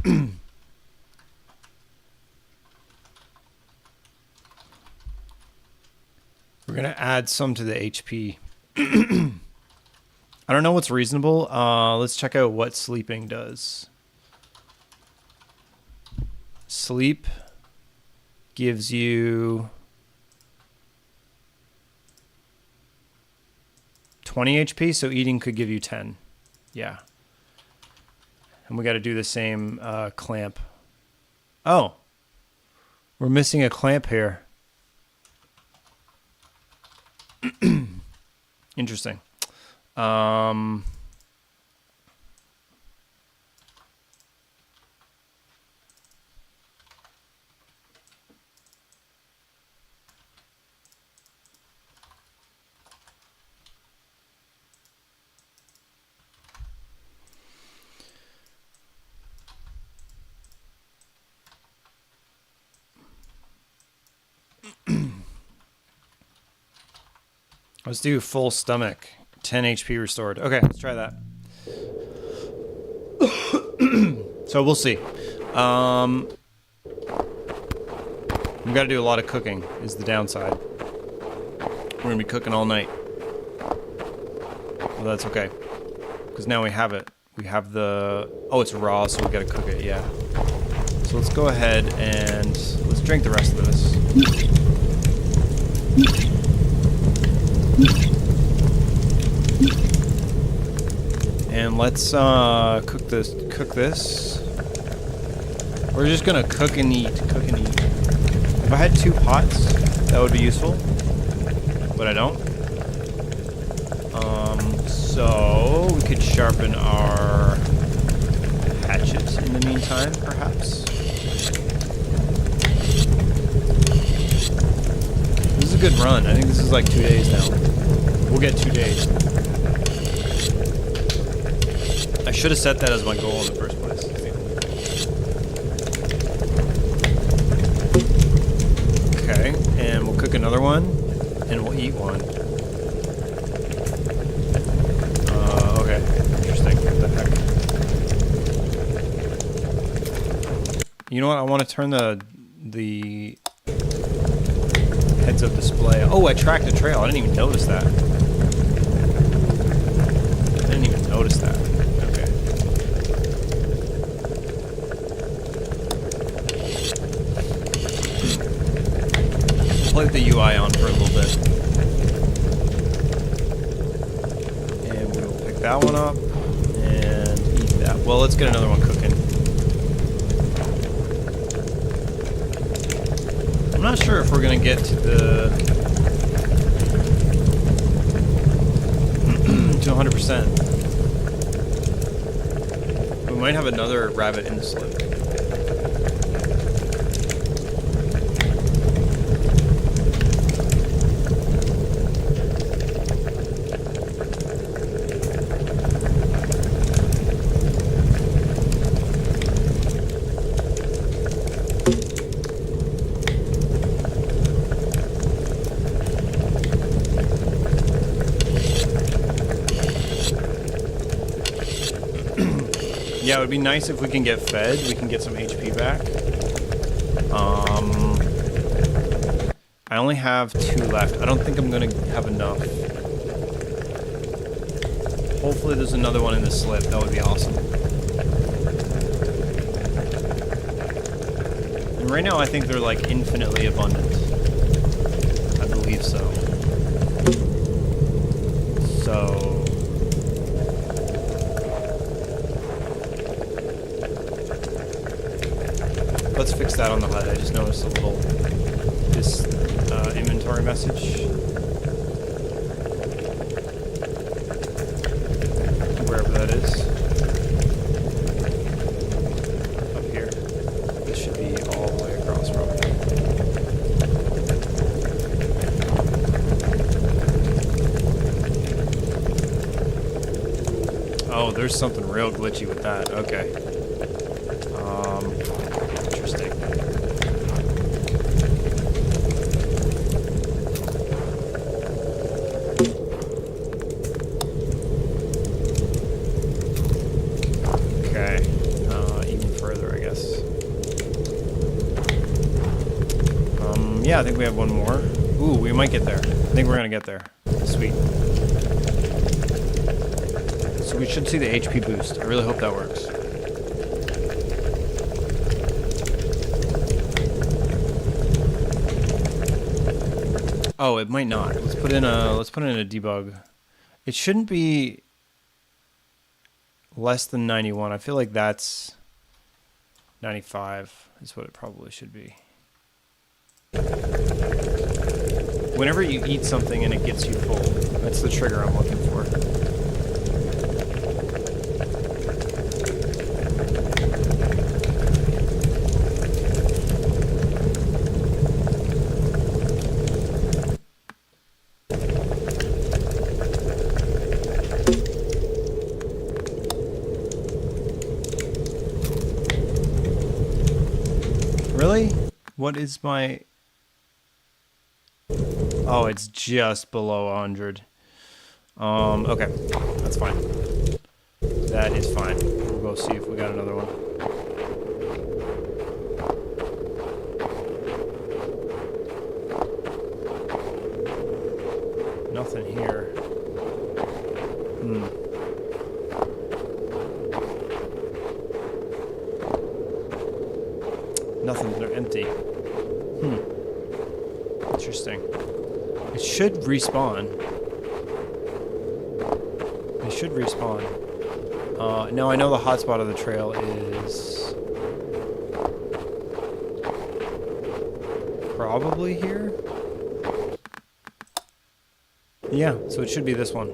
going to add some to the HP. I don't know what's reasonable. Let's check out what sleeping does. Sleep gives you 20 HP, so eating could give you 10. Yeah. And we got to do the same clamp. Oh. We're missing a clamp here. Interesting. Let's do full stomach. 10 HP restored. Okay, let's try that. So we'll see. We've got to do a lot of cooking is the downside. We're going to be cooking all night. Well, that's okay. Because now we have it. We have the... Oh, it's raw, so we got to cook it, yeah. So let's go ahead and let's drink the rest of this. And let's cook this. We're just gonna cook and eat. If I had 2 pots, that would be useful, but I don't. So we could sharpen our hatchet in the meantime, perhaps. This is a good run. I think this is like 2 days now. We'll get 2 days. I should have set that as my goal in the first place. Okay, and we'll cook another one, and we'll eat one. Okay, interesting. What the heck? You know what? I want to turn the heads-up display. Oh, I tracked a trail. I didn't even notice that. Okay. Play with the UI on for a little bit. And we'll pick that one up and eat that. Well, let's get another one cooking. I'm not sure if we're going to get to the... to 100%. We might have another rabbit in the slip. Yeah, it would be nice if we can get fed. We can get some HP back. I only have 2 left. I don't think I'm going to have enough. Hopefully there's another one in the slip. That would be awesome. And right now I think they're like infinitely abundant. I believe so. So... let's fix that on the HUD. I just noticed a little inventory message. Wherever that is. Up here. This should be all the way across probably. Oh, there's something real glitchy with that. Okay. Interesting. Okay. Even further, I guess. Yeah, I think we have one more. Ooh, we might get there. I think we're gonna get there. Sweet. So we should see the HP boost. I really hope that works. Oh, it might not. Let's put in a debug. It shouldn't be less than 91. I feel like that's 95 is what it probably should be. Whenever you eat something and it gets you full, that's the trigger I'm looking for. Really? What is my... Oh, it's just below 100. Okay. That's fine. That is fine. We'll go see if we got another one. Nothing here. Nothing. They're empty. Interesting. It should respawn. It should respawn. Now I know the hotspot of the trail is probably here. Yeah, so it should be this one.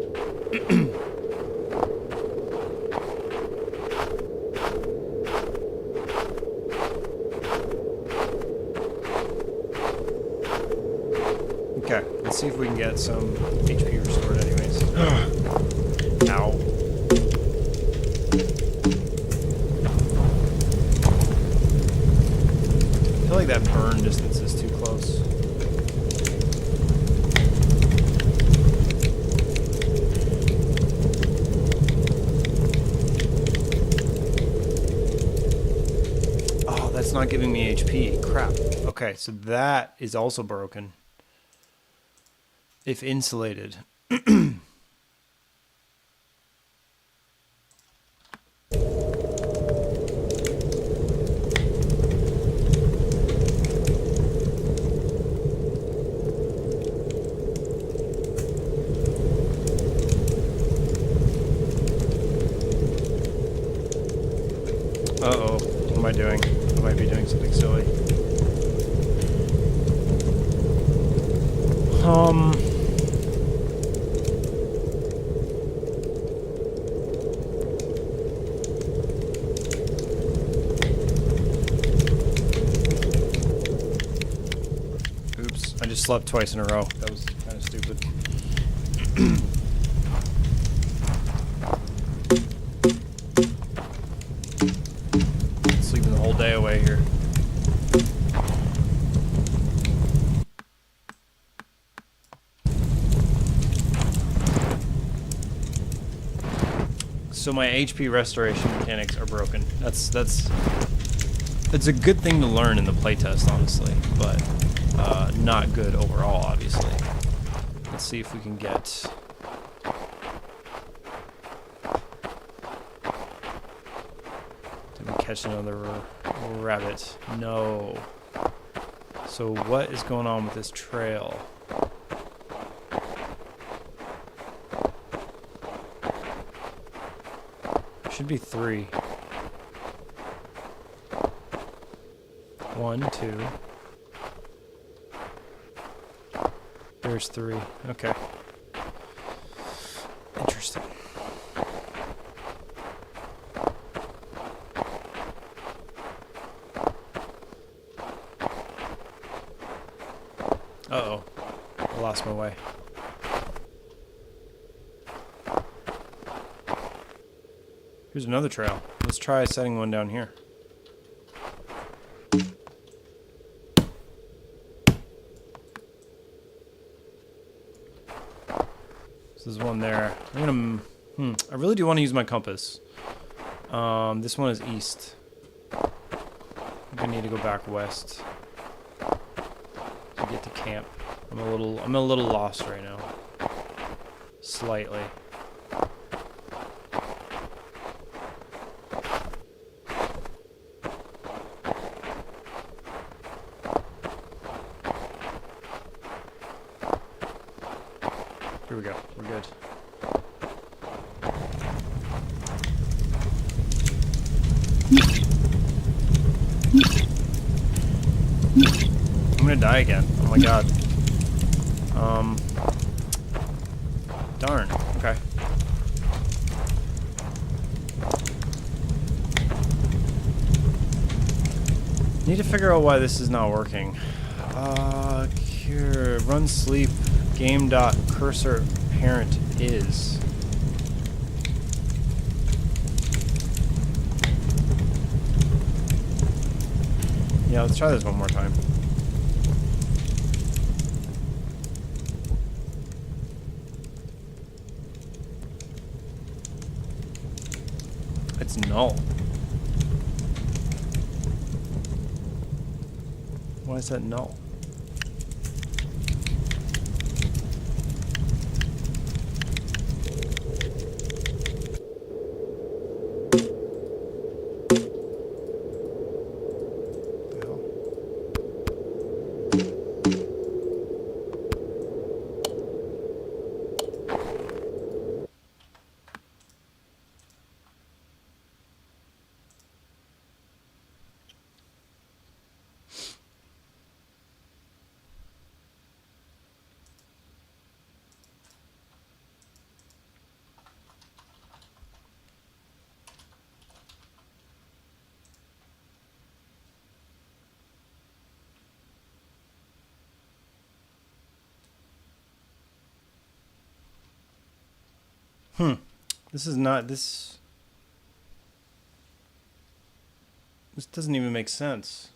Okay, let's see if we can get some HP restored anyways. Ow. I feel like that burn distance is too close. Oh, that's not giving me HP. Crap. Okay, so that is also broken. If insulated. Uh-oh. What am I doing? I might be doing something silly. Oops. I just slept twice in a row. That was kind of stupid. Sleeping the whole day away here. So my HP restoration mechanics are broken. It's a good thing to learn in the playtest, honestly, but not good overall, obviously. Let's see if we can get. Did we catch another rabbit? No. So what is going on with this trail? Should be 3. 1, 2. There's 3. Okay. Interesting. Uh-oh. I lost my way. Here's another trail. Let's try setting one down here. So there's one there. I'm gonna. I really do want to use my compass. This one is east. I think I need to go back west to get to camp. I'm a little lost right now. Slightly. Here we go. We're good. I'm gonna die again. Oh my god. Darn. Okay. Need to figure out why this is not working. Here. Run sleep. Game dot cursor parent is. Yeah, let's try this one more time. It's null. Why is that null? This is not this. This doesn't even make sense.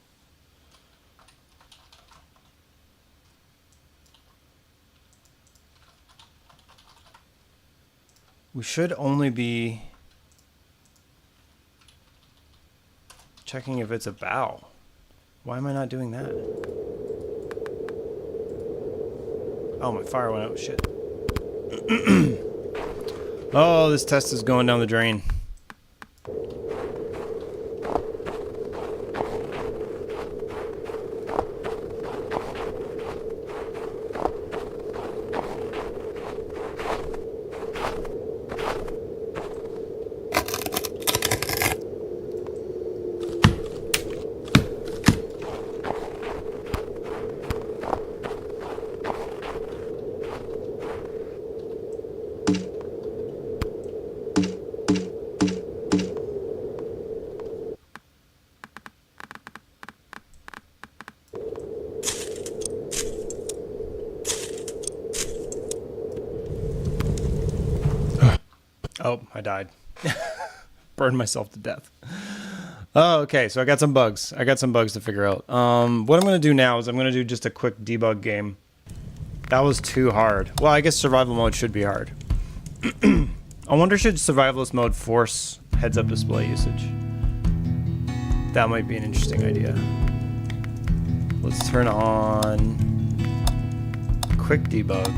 We should only be checking if it's a bow. Why am I not doing that? Oh, my fire went out. Shit. Oh, this test is going down the drain. Oh, I died. Burned myself to death. Oh, okay. So I got some bugs. I got some bugs to figure out. What I'm going to do now is I'm going to do just a quick debug game. That was too hard. Well, I guess survival mode should be hard. I wonder, should survivalist mode force heads-up display usage? That might be an interesting idea. Let's turn on quick debug.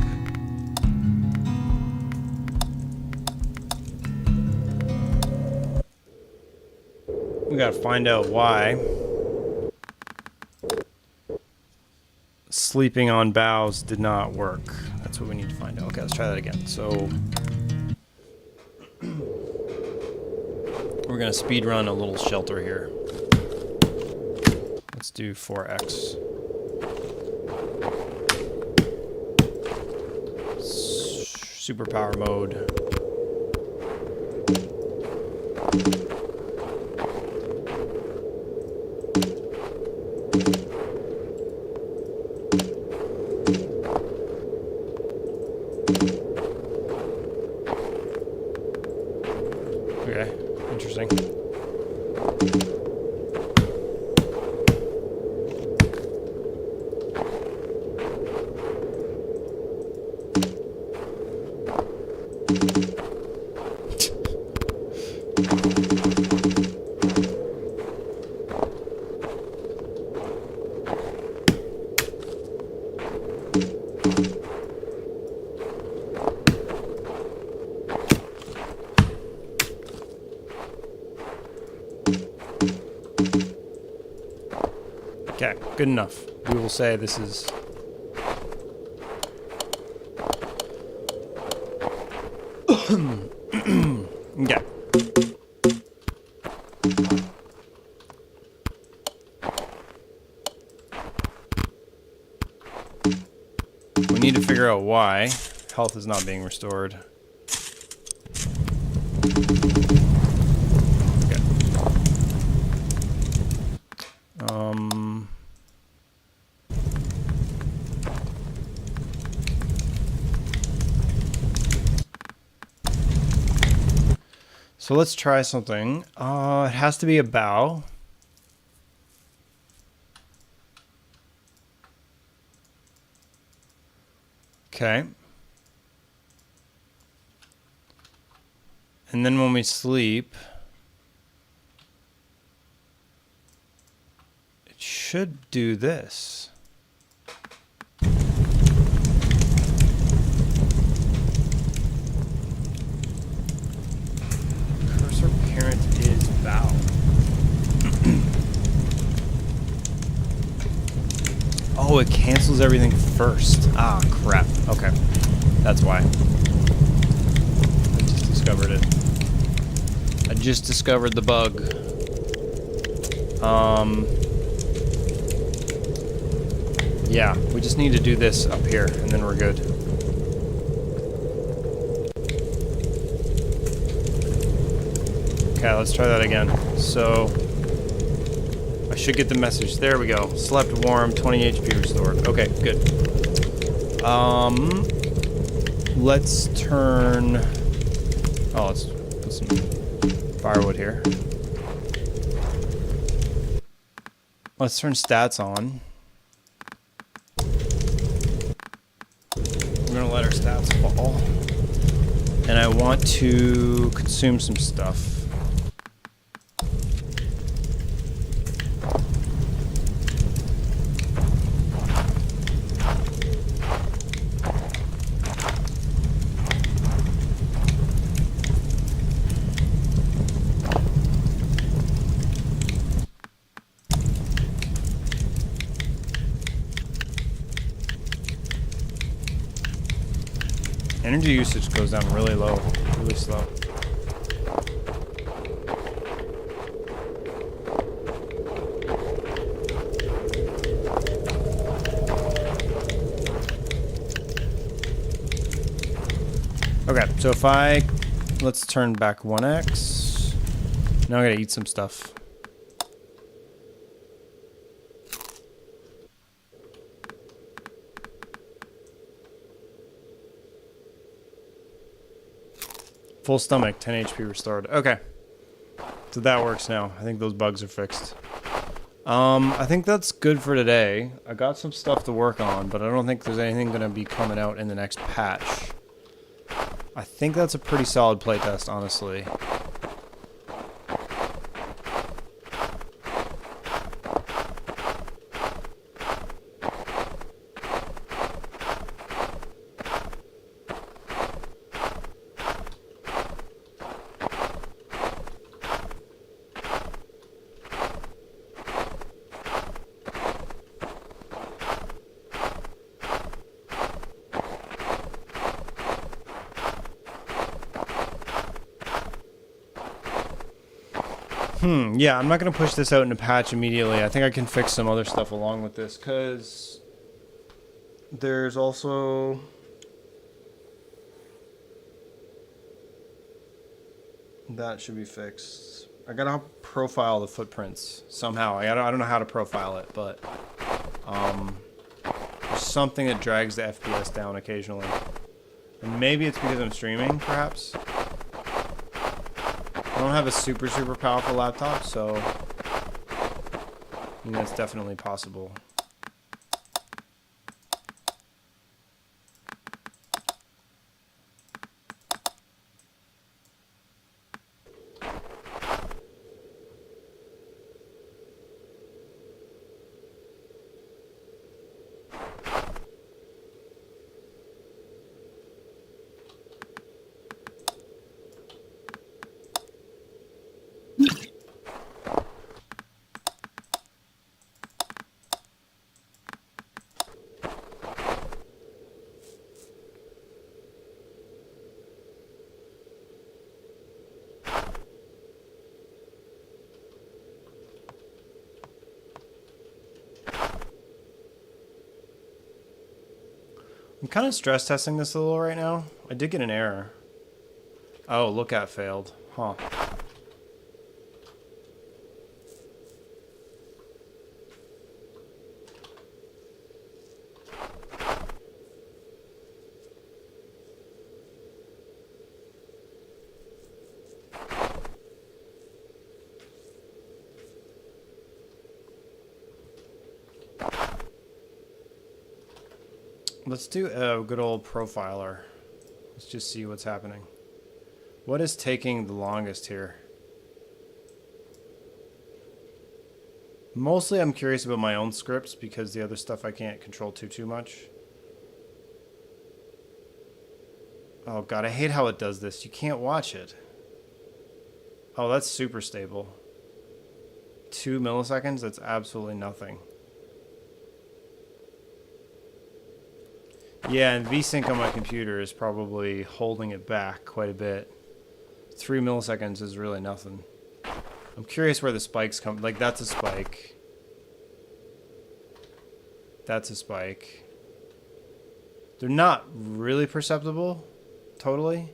We gotta find out why sleeping on boughs did not work. That's what we need to find out. Okay, let's try that again. So we're gonna speed run a little shelter here. Let's do 4x. Superpower mode. Okay, interesting. Okay, good enough. We will say this is... Okay. We need to figure out why health is not being restored. Okay. So let's try something. It has to be a bow. Okay. And then when we sleep, should do this. Cursor parent is Val. Oh, it cancels everything first. Ah, crap. Okay. That's why. I just discovered it. I just discovered the bug. Yeah, we just need to do this up here, and then we're good. Okay, let's try that again. So, I should get the message. There we go. Slept warm, 20 HP restored. Okay, good. Let's turn... Oh, let's put some firewood here. Let's turn stats on. We're gonna let our stats fall. And I want to consume some stuff. Energy usage goes down really low, really slow. Okay, so if let's turn back 1x. Now I gotta eat some stuff. Full stomach, 10 HP restored. Okay. So that works now. I think those bugs are fixed. I think that's good for today. I got some stuff to work on, but I don't think there's anything going to be coming out in the next patch. I think that's a pretty solid playtest, honestly. Yeah, I'm not going to push this out in a patch immediately. I think I can fix some other stuff along with this, because there's also... That should be fixed. I got to profile the footprints somehow. I don't know how to profile it, but there's something that drags the FPS down occasionally. And maybe it's because I'm streaming, perhaps. I don't have a super powerful laptop, so I mean, that's definitely possible. I'm kind of stress testing this a little right now. I did get an error. Oh, lookout failed. Huh. Let's do a good old profiler. Let's just see what's happening. What is taking the longest here? Mostly I'm curious about my own scripts because the other stuff I can't control too much. Oh god, I hate how it does this. You can't watch it. Oh, that's super stable. 2 milliseconds? That's absolutely nothing. Yeah, and VSync on my computer is probably holding it back quite a bit. 3 milliseconds is really nothing. I'm curious where the spikes come. Like, that's a spike. That's a spike. They're not really perceptible, totally.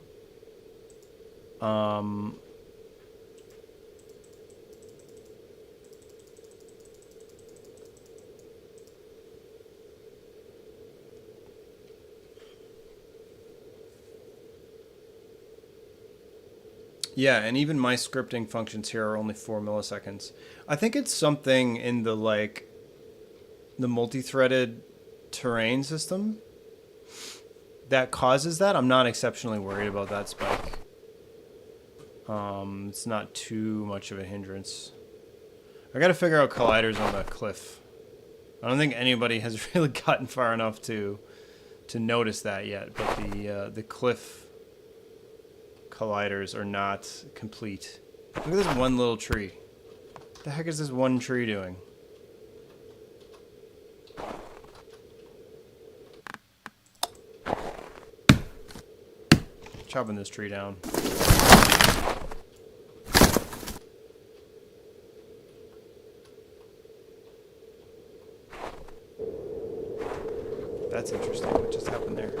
Yeah, and even my scripting functions here are only 4 milliseconds. I think it's something in the, like, the multi-threaded terrain system that causes that. I'm not exceptionally worried about that spike. It's not too much of a hindrance. I gotta figure out colliders on the cliff. I don't think anybody has really gotten far enough to notice that yet, but the cliff colliders are not complete. Look at this one little tree. What the heck is this one tree doing? Chopping this tree down. That's interesting. What just happened there?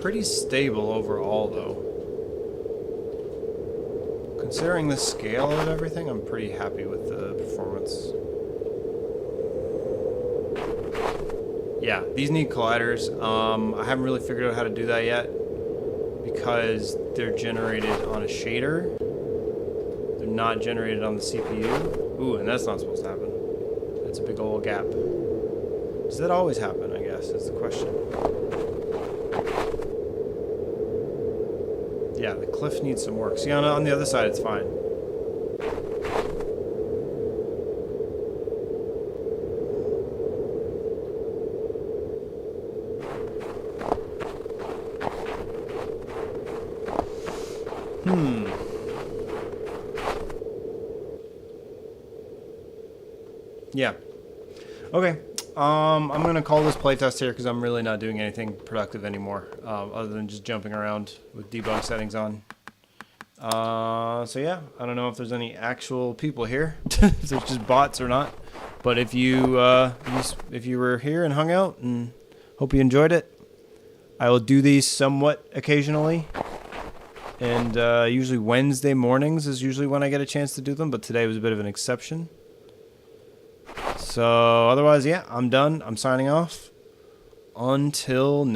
Pretty stable overall, though. Considering the scale of everything, I'm pretty happy with the performance. Yeah, these need colliders. I haven't really figured out how to do that yet because they're generated on a shader. They're not generated on the CPU. Ooh, and that's not supposed to happen. That's a big old gap. Does that always happen, I guess, is the question. Yeah, the cliff needs some work. See, on the other side, it's fine. Yeah. Okay. I'm gonna call this playtest here because I'm really not doing anything productive anymore, other than just jumping around with debug settings on. So yeah, I don't know if there's any actual people here, if there's just bots or not. But if you were here and hung out, and hope you enjoyed it. I will do these somewhat occasionally, and usually Wednesday mornings is usually when I get a chance to do them. But today was a bit of an exception. So otherwise, yeah, I'm done. I'm signing off. Until next